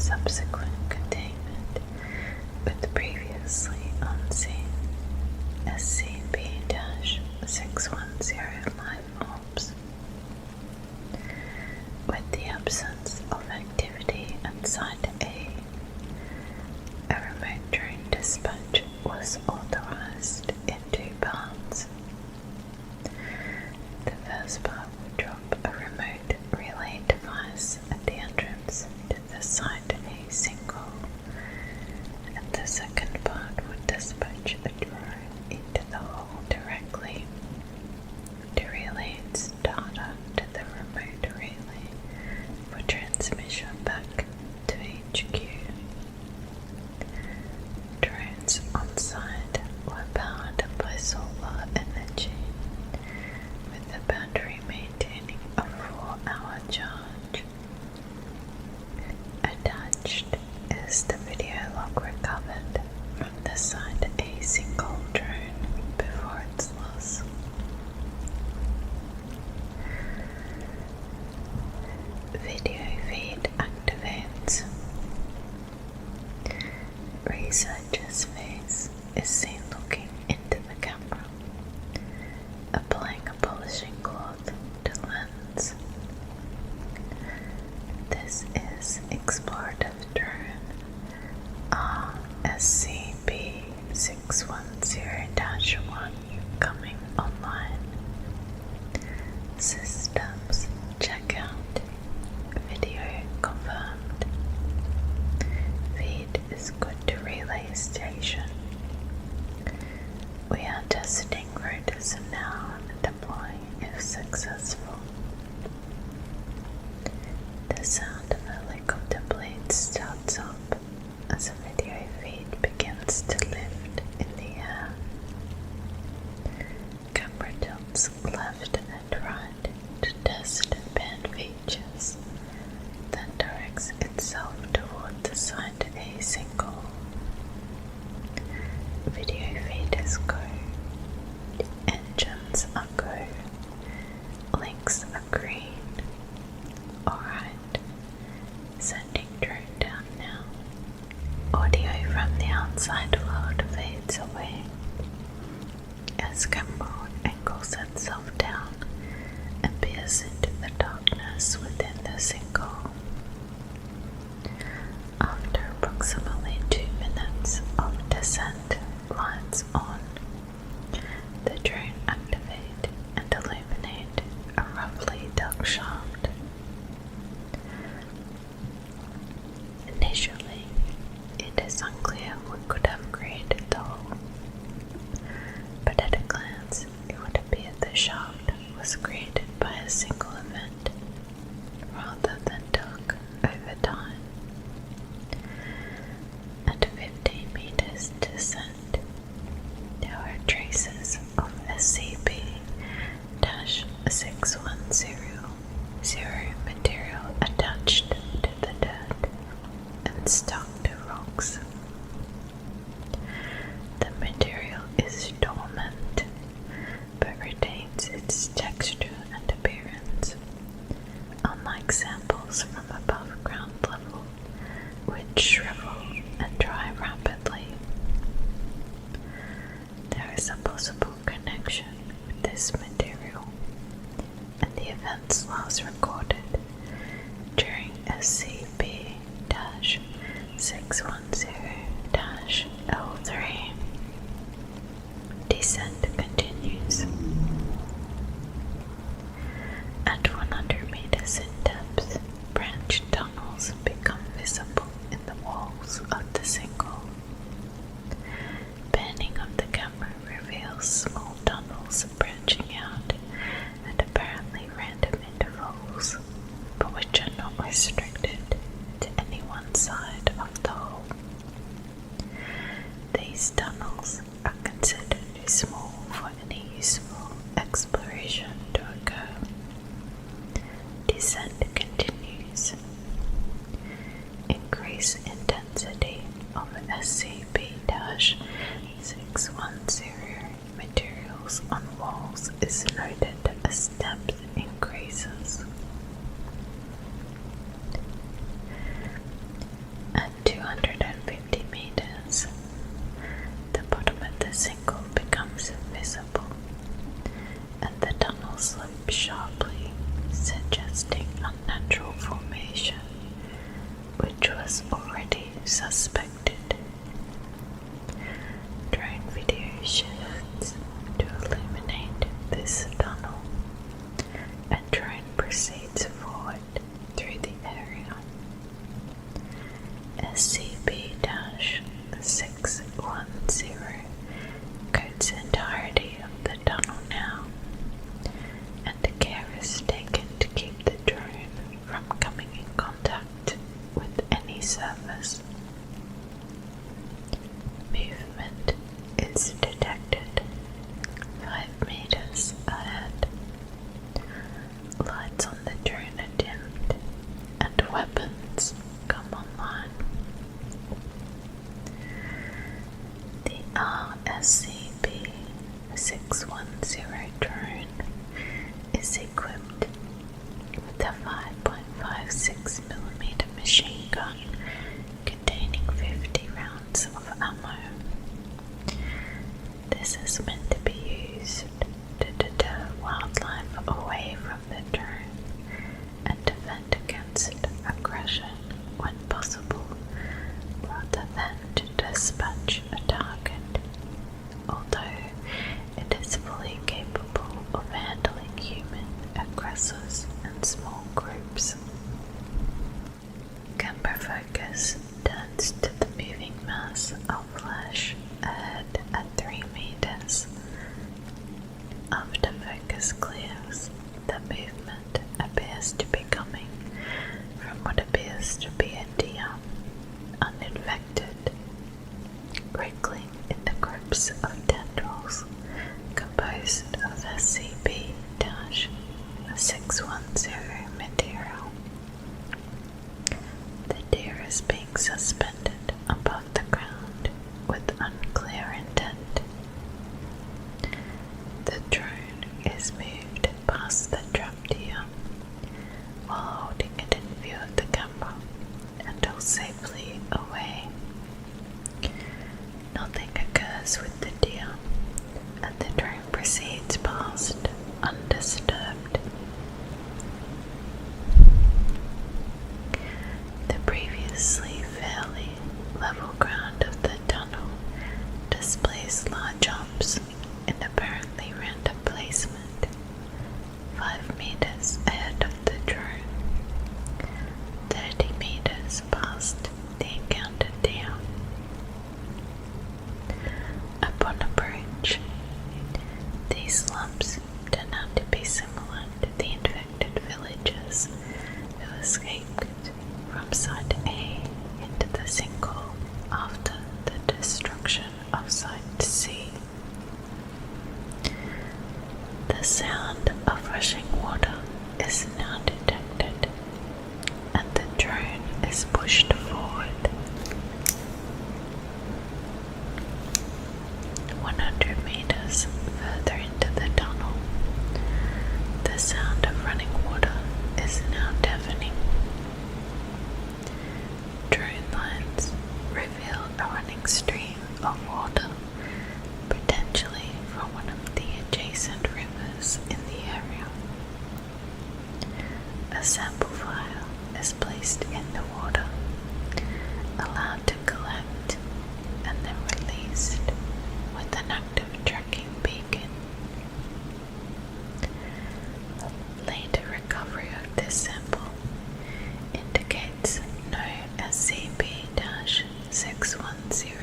subsequent containment with previously unseen SCP-610 life forms. With the absence of activity at Site A, a remote drone dispatch was authorized in 2 parts. The first part would drop a remote relay device at the entrance to the Site A single, and the second part would dispatch a drone into the hole directly to relay its data to the remote relay for transmission back to HQ. Drones on site were powered by solar energy, with the battery maintaining a 4-hour charge. Attached is the video log recovered from the Site A single drone before its loss. Video feed activates. Researcher's face is seen looking into the camera, applying a polishing cloth to lens. This is explorative drone SCP-610-1 coming online. Systems checkout. Video confirmed. Feed is good to relay station. We are testing rotors now and deploying if successful. The sound of helicopter blades starts up as a video feed begins to lift in the air. Camera tilts left and right to test band features, then directs itself toward the Site A single. Video feed is go. Engines are go. Links are green. Alright. Sending drone down now. Audio from the outside world fades away as camera angles itself down and peers into the darkness within the single. After approximately 2 minutes of descent, lights on. The drone activate and illuminate a roughly dug shaft. Initially, it is unclear what could have created the hole, but at a glance it would appear the shaft was created by a single event rather than dug over time. At 15 meters descent, there are traces of SCP-610 material attached to the dirt and stuck to rocks. The material is dormant, but retains its texture and appearance, unlike samples from above ground level, which shrivel and dry rapidly. There is a possible connection with this material and the events last recorded during SCP-610-L3. Descent continues. At 100 meters in depth, branch tunnels become visible in the walls of the single. Panning of the camera reveals small tunnels branching out at apparently random intervals, but which are not restricted to any one side of the hole. These tunnels are considered too small for any useful exploration to occur. Descent continues. Increase intensity of SCP-610 materials on walls is noted as depth increases. was already suspected. Drone video shifts to illuminate this tunnel, and drone proceeds forward through the area. SCP-610 coats the entirety of the tunnel now, and care is taken to keep the drone from coming in contact with any surface. Movement is detected 5 meters ahead. Lights on the drone are dimmed, and weapons come online. The SCP-610 drone is equipped with a 5.56mm machine gun containing 50 rounds of ammo. This is meant to be used to deter wildlife away from the drone and defend against aggression when possible, rather than to dispatch a target, although it is fully capable of handling human aggressors in small groups. Camera focus turns to the moving mass of flesh ahead at 3 meters. After focus clears, the movement appears to be coming from what appears to be a deer, uninfected, wriggling in the grips of tendrils composed of SCP-610 material. The deer is being suspended above the ground with unclear intent. The drone is moved past the trapped deer while holding it in view of the camera until safely away. Nothing occurs with the deer, and the drone proceeds past undisturbed. The previously fairly level ground of the tunnel displays large humps in apparently random placement, 5 meters ahead of the drone, 30 meters past the encountered deer. Upon approach, these lumps turn out to be similar to the infected villagers who escaped from Site A into the sinkhole after the destruction of Site C. The sound of rushing water is now detected, and the drone is pushed forward. 100 meters further into the tunnel, the sound of running water is now deafening. Drone lines reveal a running stream of water, potentially from one of the adjacent rivers in the area. A sample file is placed in the water, allowed to collect, and then released with an active tracking beacon. Later recovery of this sample indicates no SCP-610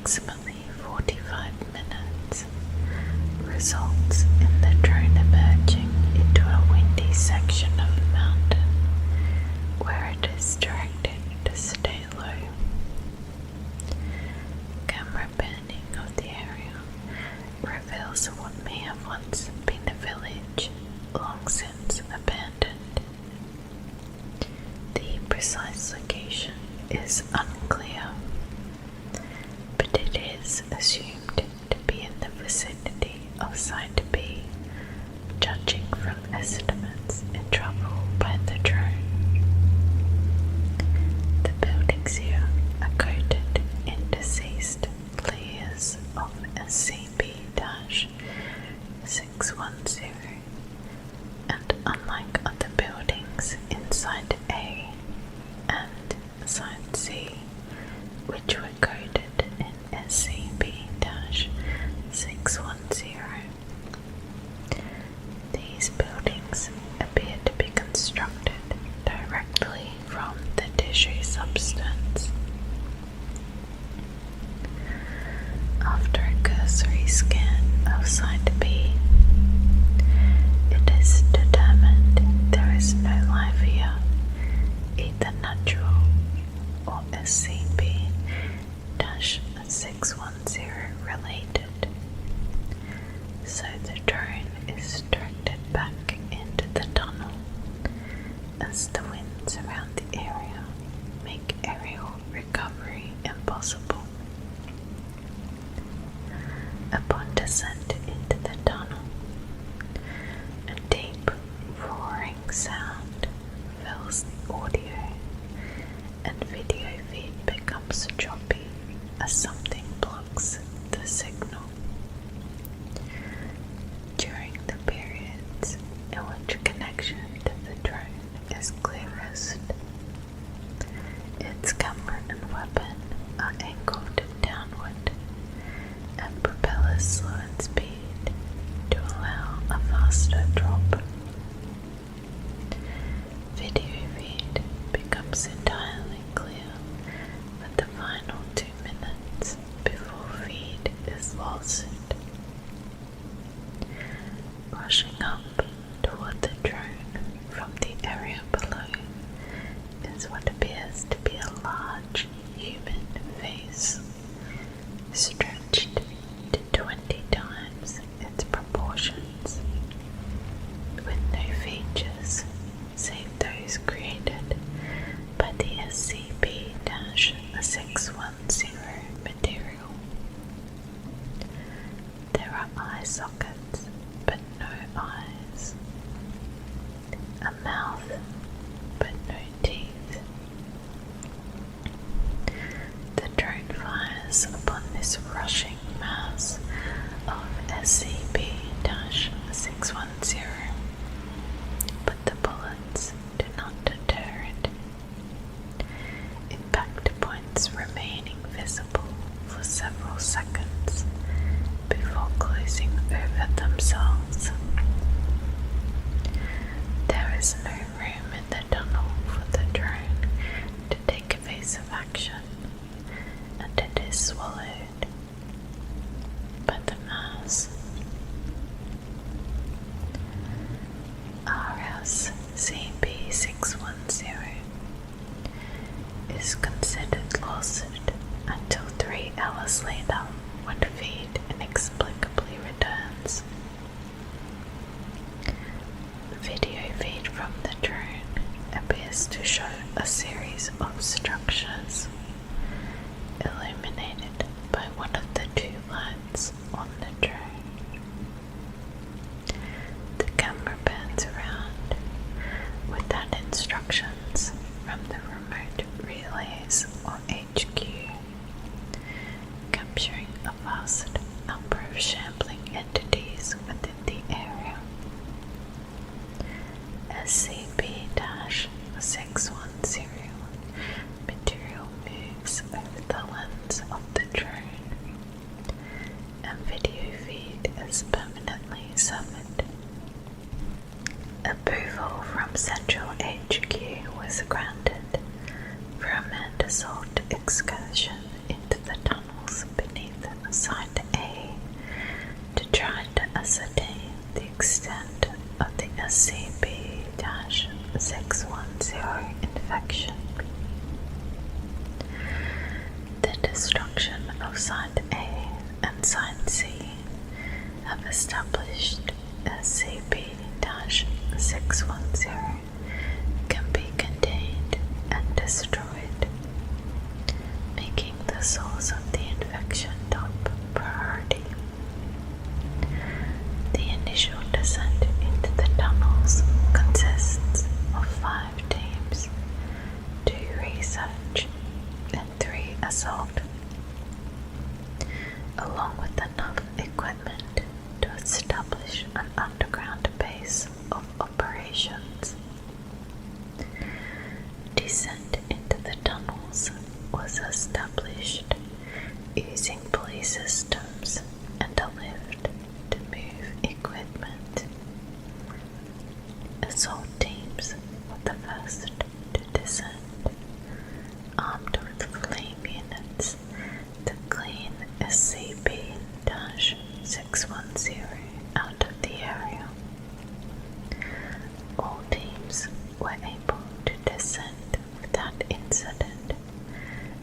approximately 45 minutes results in the drone emerging into a windy section of the mountain where it is directed to stay low. Camera panning of the area reveals what may have once been a village, long since abandoned. The precise location is unclear, but it is assumed to be in the vicinity of Site B, judging from estimates in travel by the drone. The buildings here are coated in deceased layers of SCP-610, and unlike other buildings in Site A and Site C, which were coded in SCP-610, these buildings appear to be constructed directly from the tissue substance. After a cursory scan of Site B, it is determined there is no life here, either natural or SCP-610 related. So the drone is directed back into the tunnel as the winds around the area make aerial recovery impossible. Upon descent into the tunnel, a deep roaring sound fills the audio and video feed becomes choppy as something blocks the signal. During the periods in which connection to the drone is clearest, its camera and weapon are angled downward and propellers slow in speed to allow a faster drop. Video feed becomes entirely clear for the final 2 minutes before feed is lost. Rushing up toward the drone from the area below is what appears to be a large human face, stretched to 20 times its proportions, with no features save those created by the SCP-610 material. There are eye sockets, but no eyes, a mouth, but no teeth. The drone fires upon this rushing mass of SCP-610, but the bullets do not deter it. Impact points remaining visible for several seconds before closing over themselves. There is no room in the tunnel for the drone to take evasive action, and it is swallowed by the mass. SCP-610 is considered lost until 3 hours later when feed inexplicably returns. Video feed from the drone appears to show a series of structures illuminated by one of the 2 lights on the drone. The camera pans around without instructions from the remote relays or HQ, capturing a vast number of shambling entities within the area. SCP-610 material moves over the lens of the drone, and video feed is permanently severed. Approval from Central HQ was granted for a manned assault excursion into the tunnels beneath. established SCP-610 can be contained and destroyed, making the source of the infection top priority. The initial descent into the tunnels consists of 5 teams, 2 research and 3 assault, along with enough equipment to establish an underground base of operations. Descent into the tunnels was established using pulley systems and a lift to move equipment. Assault teams were the first to descend, armed with flame units to clean SCP-610 out of the area. All teams were able to descend without incident,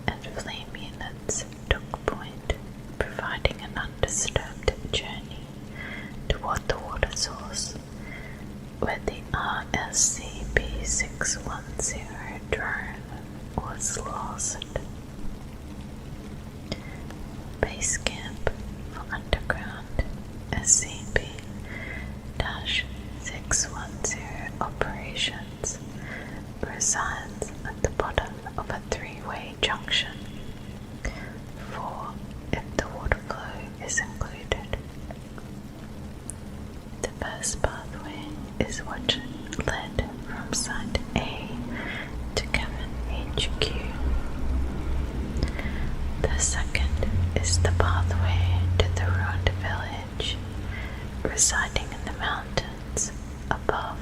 and flame units took point, providing an undisturbed journey toward the water source, where the SCP-610 drone was lost. Base camp for underground SCP-610 operations resides at the bottom of a 3-way junction, 4 if the water flow is included. The first pathway is what led from Site A to Cabin HQ. The second is the pathway to the ruined village, residing in the mountains above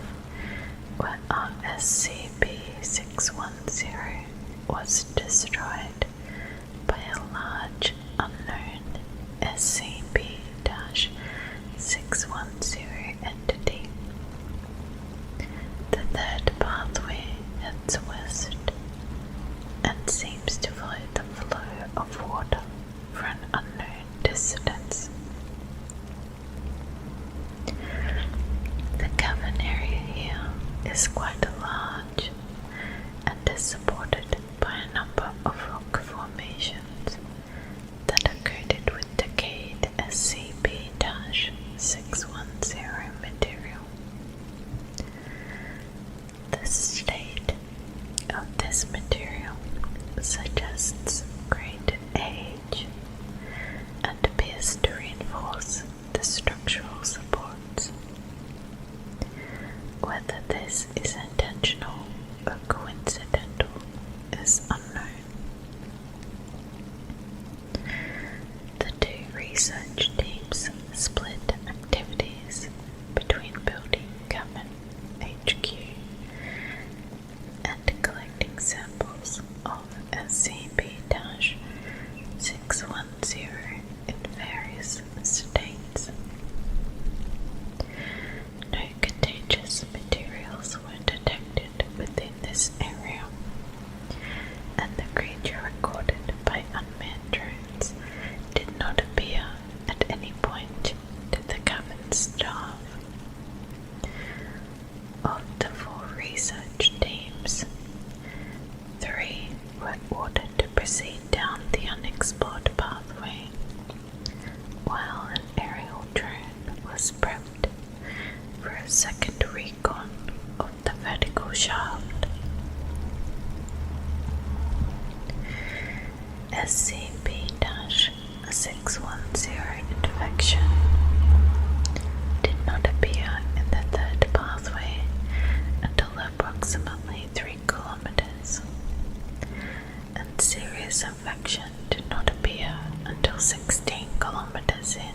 where our SCP-610 was destroyed by a large unknown SCP-610 entity. The third pathway heads west and seems to follow the flow of water for an unknown distance. The cavern area here is quite large and is supported by a number of rock formations that are coated with decayed SCP-610 material. The state of this material suggests great age and appears to reinforce the structural supports. Whether this is intentional or coincidental is unknown. The 2 research teams split activities between building Cabin HQ and collecting samples of SCP-610 in various states. No contagious materials were detected within this area, and the creature recorded by unmanned drones did not appear at any point to the cavern staff. Of the 4 research teams, 3 were ordered to proceed down the unexplored pathway, while an aerial drone was prepped for a second recon of the vertical shaft. SCP-610 infection did not appear in the third pathway until approximately 3 kilometers, and serious infection did not appear until 16 kilometers in.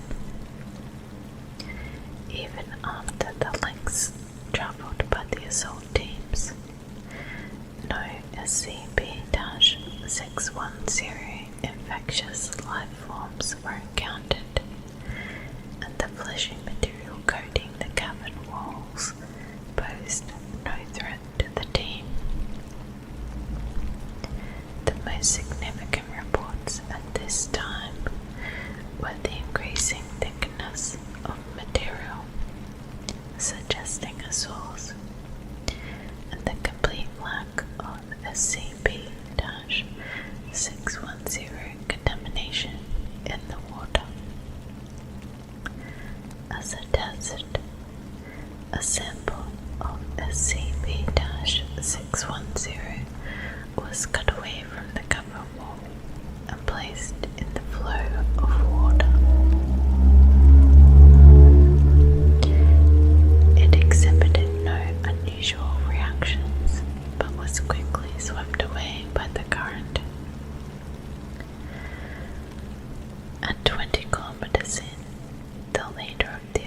Even after the lengths traveled by the assault teams, no SCP-610 infectious life forms were encountered, and the fleshy material coating the cavern walls posed no threat to the team. The most significant reports at this time were the increasing thickness of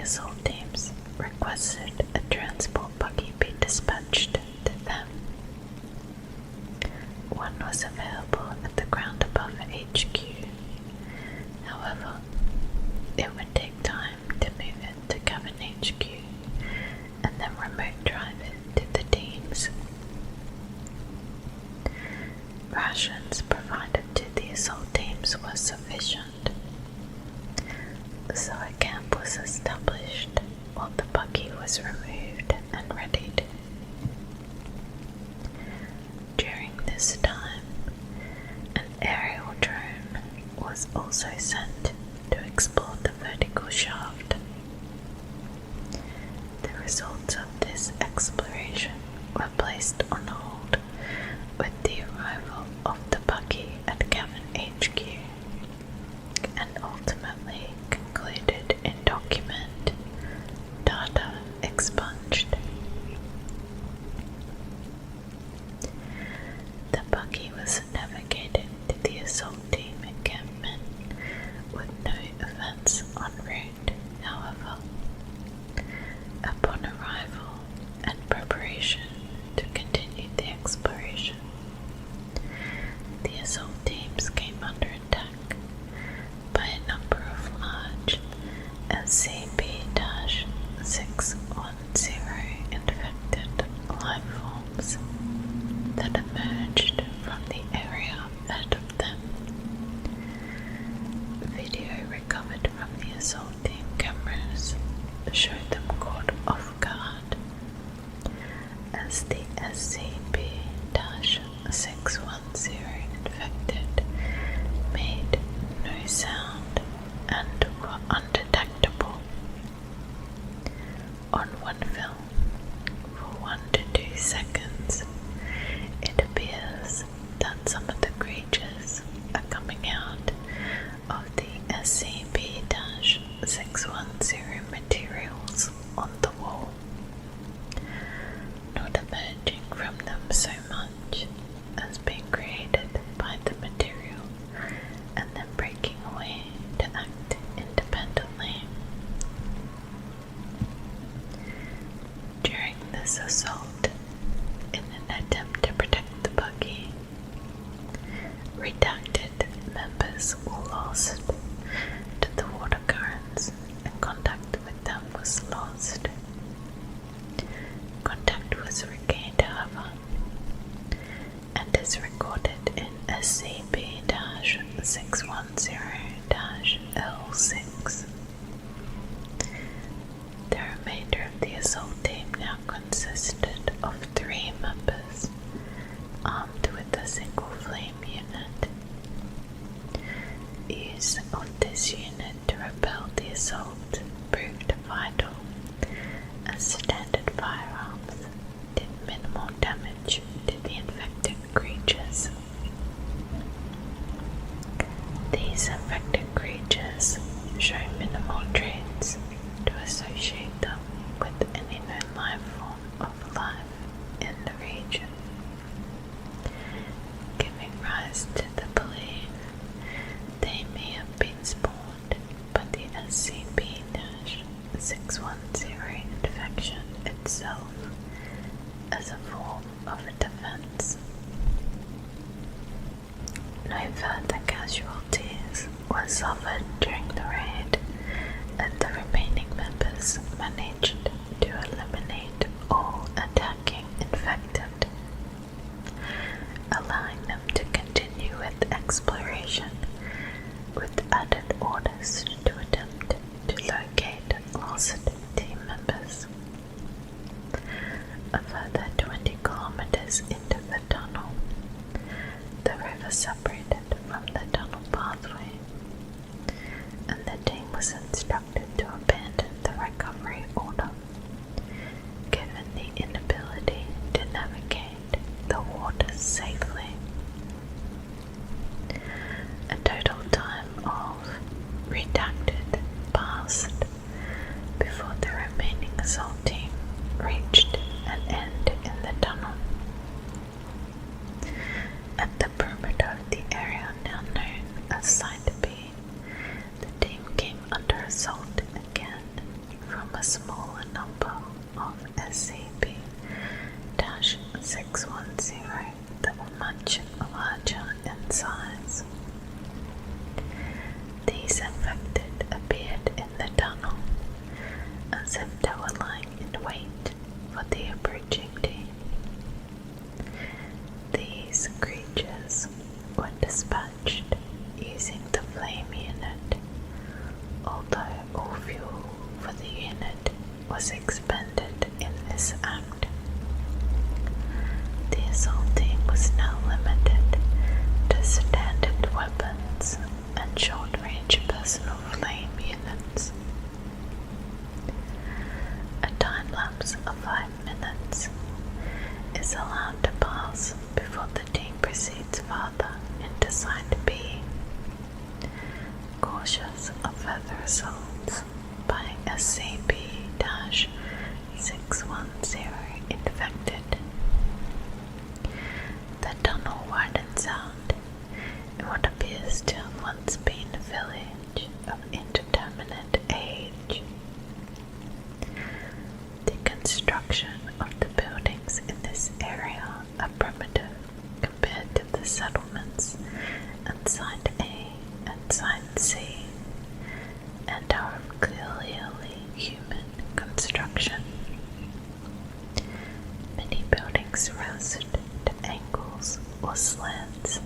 assault teams requested a transport buggy be dispatched to them. One was available at the ground above HQ. However, it would take time to move it to Cabin HQ and then remote drive it to the teams. Rations provided to the assault teams were sufficient, so a camp was established while the buggy was removed and readied. During this time, an aerial drone was also sent to explore the vertical shaft. The results of this exploration were placed on hold with the arrival of the buggy at Cabin HQ, and ultimately concluded in document data expunged. The buggy was navigated to the assault team encampment with no events en route. However, upon arrival and preparation to continue the exploration, the assault teams came under attack by a number of large SCP-610 infected life forms that emerged from the area ahead of them. Video recovered from the assault team cameras showed them caught off guard as the SCP-610 infected made no sound and were undetectable. On one film, for 1 to 2 seconds, it appears that some of the creatures are coming out of the SCP-610 materials on the wall, not emerging from them so much as being created by the material and then breaking away to act independently. During this assault, in an attempt to protect the buggy, redacted members were lost to the water currents and contact with them was lost. Contact was regained, however, and is recorded in SCP-610-L6. The remainder of the assault team now consisted of 3 members, armed with a single flame unit. Use of this unit to repel the assault proved vital, as standard firearms did minimal damage to the infected creatures. These infected creatures show minimal traits to associate them with any known life form of life in the region, giving rise to the belief they may have been spawned by the SCP-610 infection itself as a form of defense. No further casualties were suffered during the raid, and the remaining members managed to eliminate all attacking infected, allowing them to continue with exploration with added orders to attempt to locate lost team members. A further 20 kilometers into the tunnel, the river separated from the tunnel pathway, and the team was instructed to abandon the recovery order, given the inability to navigate the waters safely. A total time of redacted passed before the remaining assault team reached an end in the tunnel. At the perimeter of the area now known as Site B, the team came under assault These infected appeared in the tunnel as if they were lying in wait for the approaching team. These creatures were dispatched using the flame unit, although all fuel for the unit was expended in this act. The assault team was now limited to standard weapons and short-range personal flame units. A time lapse of 5 minutes is allowed to pass before the team proceeds further into Site B, cautious of further assaults by SCP-610 infected. The tunnel widens out in what appears to have once been a village of indeterminate age. The construction of the buildings in this area are primitive compared to the settlements at Site A and Site C, and are of clearly human construction. Many buildings rest at angles or slants,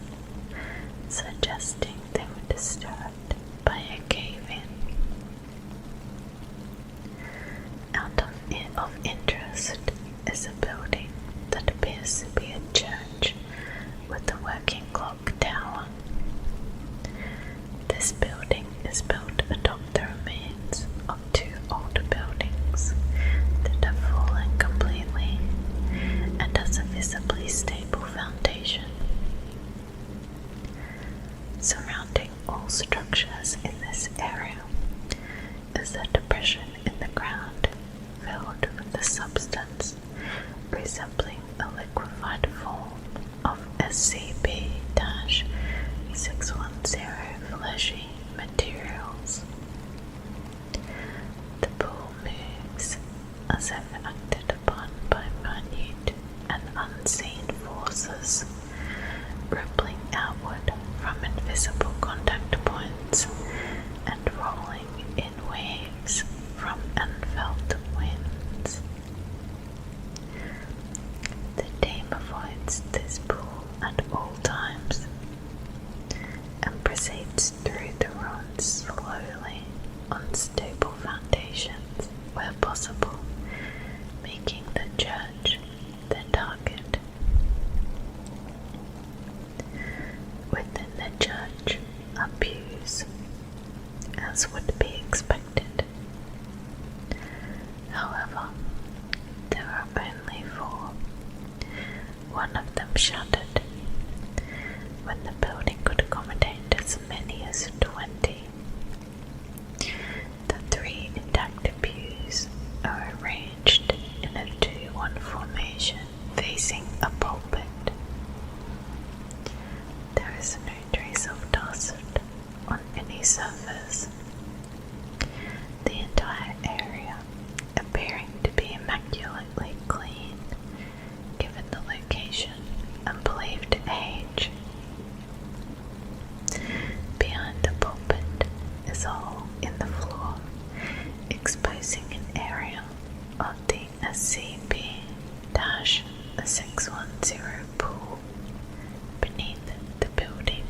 suggesting they were disturbed by a cave-in. Out of interest is a building that appears to be a church with a working clock tower. This building is built atop the remains of 2 older buildings that have fallen completely and has a visibly stable foundation. Surrounding all structures in this area is a depression in the ground filled with a substance resembling a liquefied form of SCP-610 fleshy materials. The pool moves as if acted upon by minute and unseen forces, rippling outward from invisible contact points and rolling in waves from unfelt winds. The team avoids this pool at all times and proceeds through the ruins slowly on stable foundations where possible, making the church the target. Within the church are pews, as would be expected. However, there are only 4. One of them shuttered, when the building could accommodate as many as 20. The 3 intact pews are arranged in a 2-1 formation facing a pulpit. There is no trace of dust on any surface. The entire area appearing to be immaculately clean, given the location and believed age. Behind the pulpit is a hole in the floor, exposing an area of the SCP-610 pool beneath the building.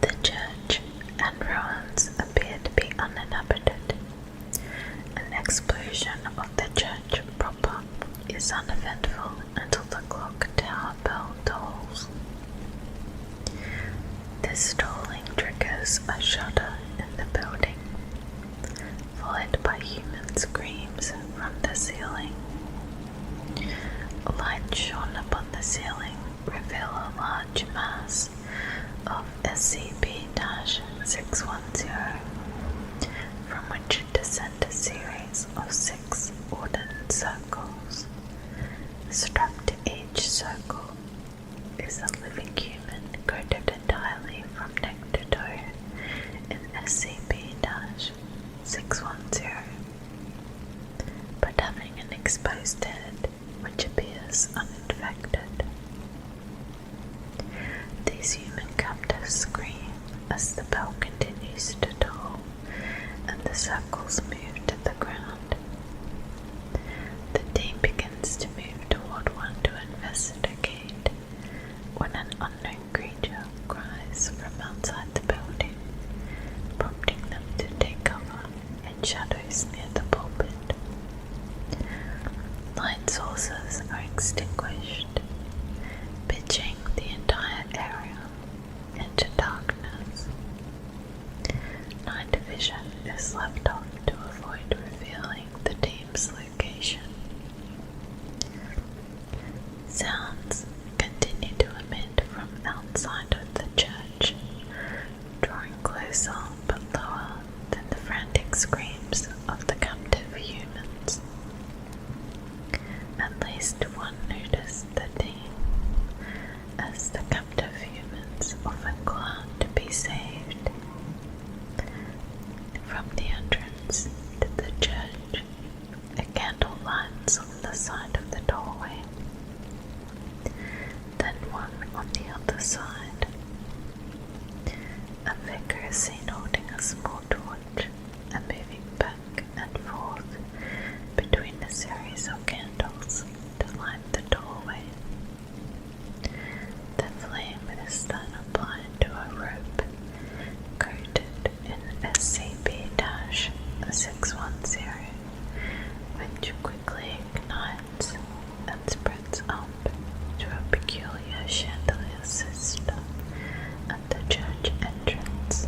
The church and ruins appear to be uninhabited. An explosion of the church proper is uneventful until the clock tower bell tolls. This tolling triggers a shudder in the building, followed by human screams from the ceiling. Lights shone upon the ceiling reveal a large mass of SCP-610, from which descend a series of 6 wooden circles. Strapped to each circle is a living human coated entirely from neck to toe in SCP-610, but having an exposed head which appears uninfected. These human captives scream as the bell continues to toll and the circles move to the ground. The team begins to move toward one to investigate when an unknown creature cries from outside the building, prompting them to take cover in shadows near the pulpit. Light sources are extinguished, pitching the entire area into darkness. Night vision is left off to avoid revealing the team's location. Sounds continue to emit from outside of the church, drawing closer but lower than the frantic screams of the captive humans. At least one noticed the team, as the captive humans often go out to be saved. From the entrance to the church, a candle lights on the side of the doorway, then one on the other side. A figure is seen holding a small torch and moving back and forth between a series of candles to light the doorway. The flame is then applied to a rope coated in SCP-610, which quickly ignites and spreads up to a peculiar chandelier system at the church entrance.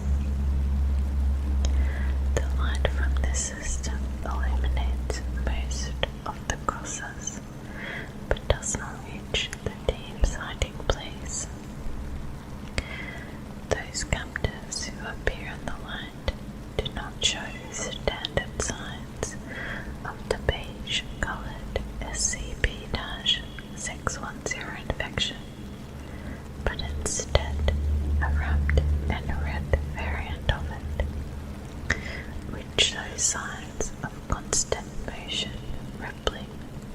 The light from this system illuminates most of the crosses, but does not reach the team's hiding place. Those captives who appear in the light do not show standard signs of the beige-colored SCP-610 infection, but instead a wrapped and a red variant of it, which shows signs of constant motion rippling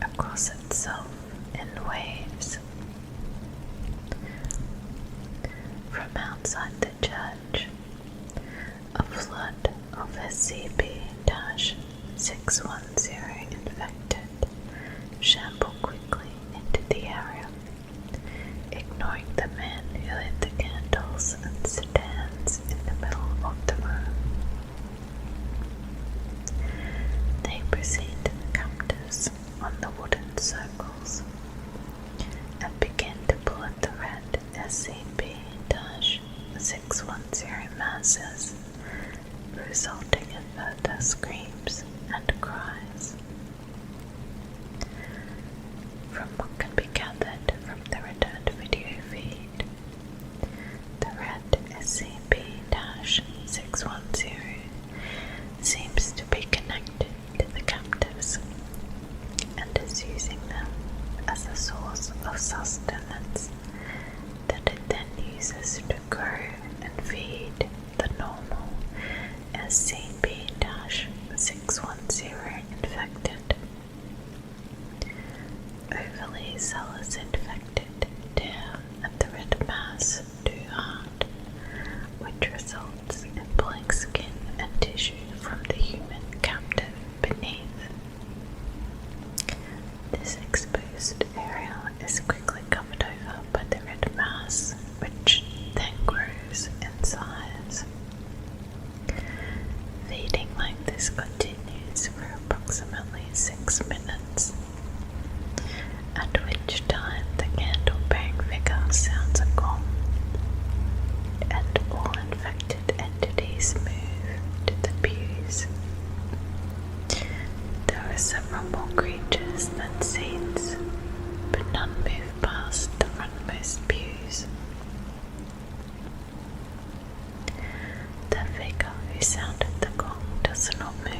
across itself in waves. From outside the church, a flood of SCP-610 infected shamble quickly into the area, ignoring the man who lit the candles and stands in the middle of the room. They proceed to the captives on the wooden circles and begin to pull at the red SCP-610 masses, resulting in further screams and cries. From what can be gathered from the returned video feed, the red SCP-610 seems to be connected to the captives and is using them as a source of sustenance that it then uses to grow and feed the normal SCP-610 infected. Overly zealous infected tear at the red mass too hard, which results in pulling skin and tissue from the human captive beneath. This exposed area is quickly covered over by the red mass, which then grows in size. Feeding like this continues for approximately 6 minutes, at which time the candle-bearing figure sounds a gong, and all infected entities move to the pews. There are several more creatures than seats, but none move past the frontmost pews. The figure who sounded the gong does not move,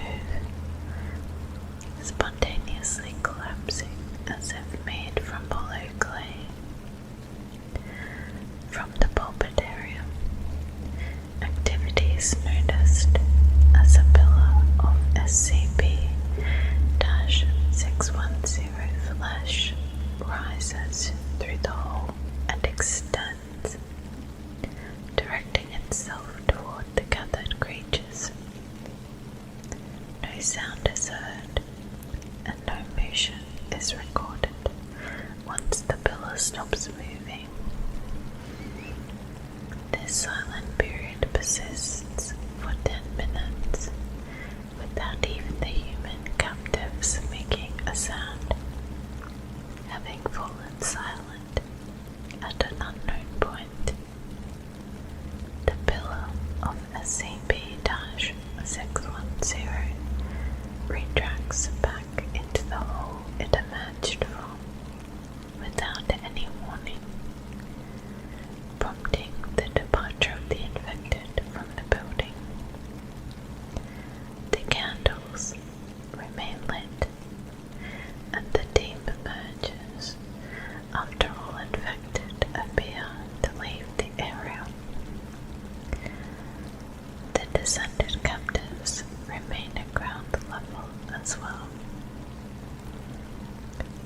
spontaneously collapsing as if made from hollow clay. From the pulpit area, activity is noticed as a pillar of SCP-610 flesh rises through the hole and extends directly itself toward the gathered creatures. No sound is heard, and no motion is recorded once the pillar stops moving. This silent period persists for 10 minutes without even the human captives making a sound. Having fallen silent at an unknown point, the pillar of SCP-610 retracts back into the hole it emerged from without any warning, prompting the departure of the infected from the building. The candles remain lit, and the team emerges after all infected appear to leave the area. The descended captives remain at ground level as well.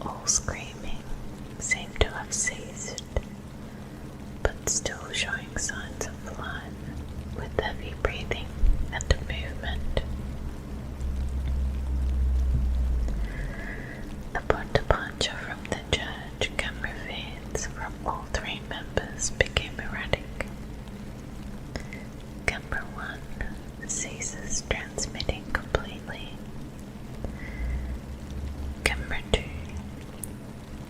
All screaming seem to have ceased, but still showing signs of life with heavy breathing and movement. Upon departure from the church, camera feeds from all 3 members became erratic. Camera 1 ceases transmitting completely. Camera 2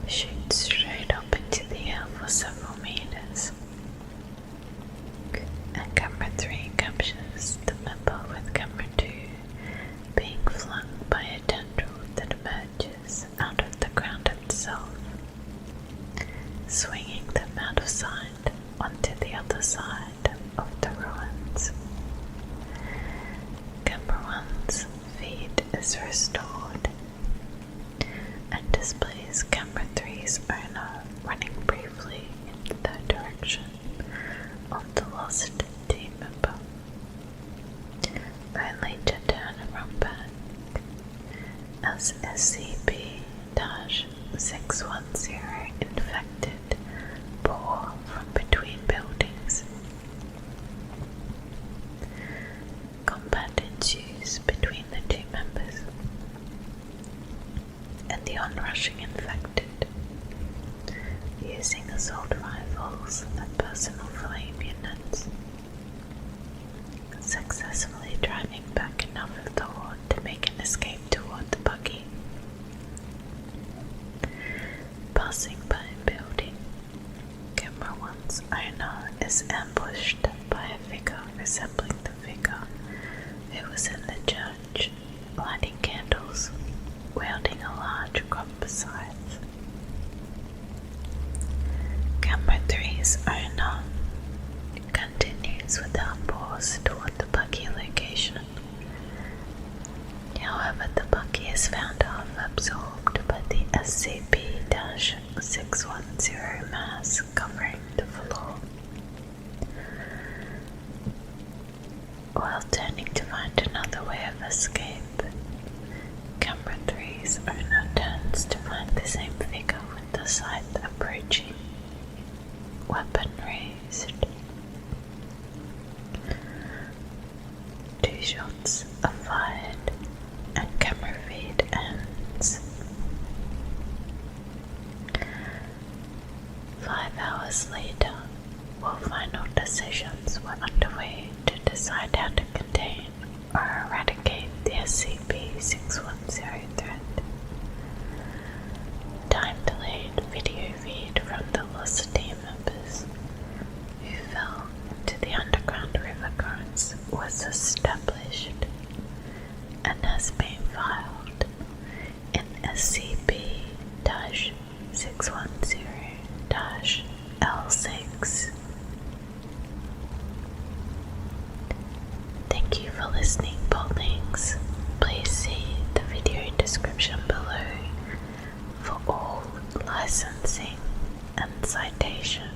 shoots straight up into the air for several meters. And camera 3 captures the member with camera 2 being flung by a tendril that emerges out of the ground itself, swinging them out of sight onto the other side of the ruins. Camera 1's feed is restored and displays camera 3's owner running briefly in the direction of the lost team member, only to turn and run back as SCP-610 infected pour from between buildings. Combat ensues between the 2 members and the onrushing infected, using assault rifles and personal flame units, successfully driving back enough of the horde to make an escape toward the buggy. Passing by a building, camera 1's owner is ambushed by a figure resembling the figure who was in the church, lighting candles, wielding a large crop scythe. Camera 3's owner continues without pause toward the buggy location. However, the buggy is found half absorbed by the SCP-610 mass covering the floor. While turning to find another way of escape, camera 3's owner turns to find the same figure with the scythe approaching, weapon raised. 2 shots are fired and camera feed ends. 5 hours later, while final decisions were underway to decide how to contain or eradicate the SCP-610 threat, time-delayed video feed from the lost team members who fell into the underground river currents was established and has been filed in SCP-610-L6. Thank you for listening, Botlings. Please see the video description below for all licensing and citation.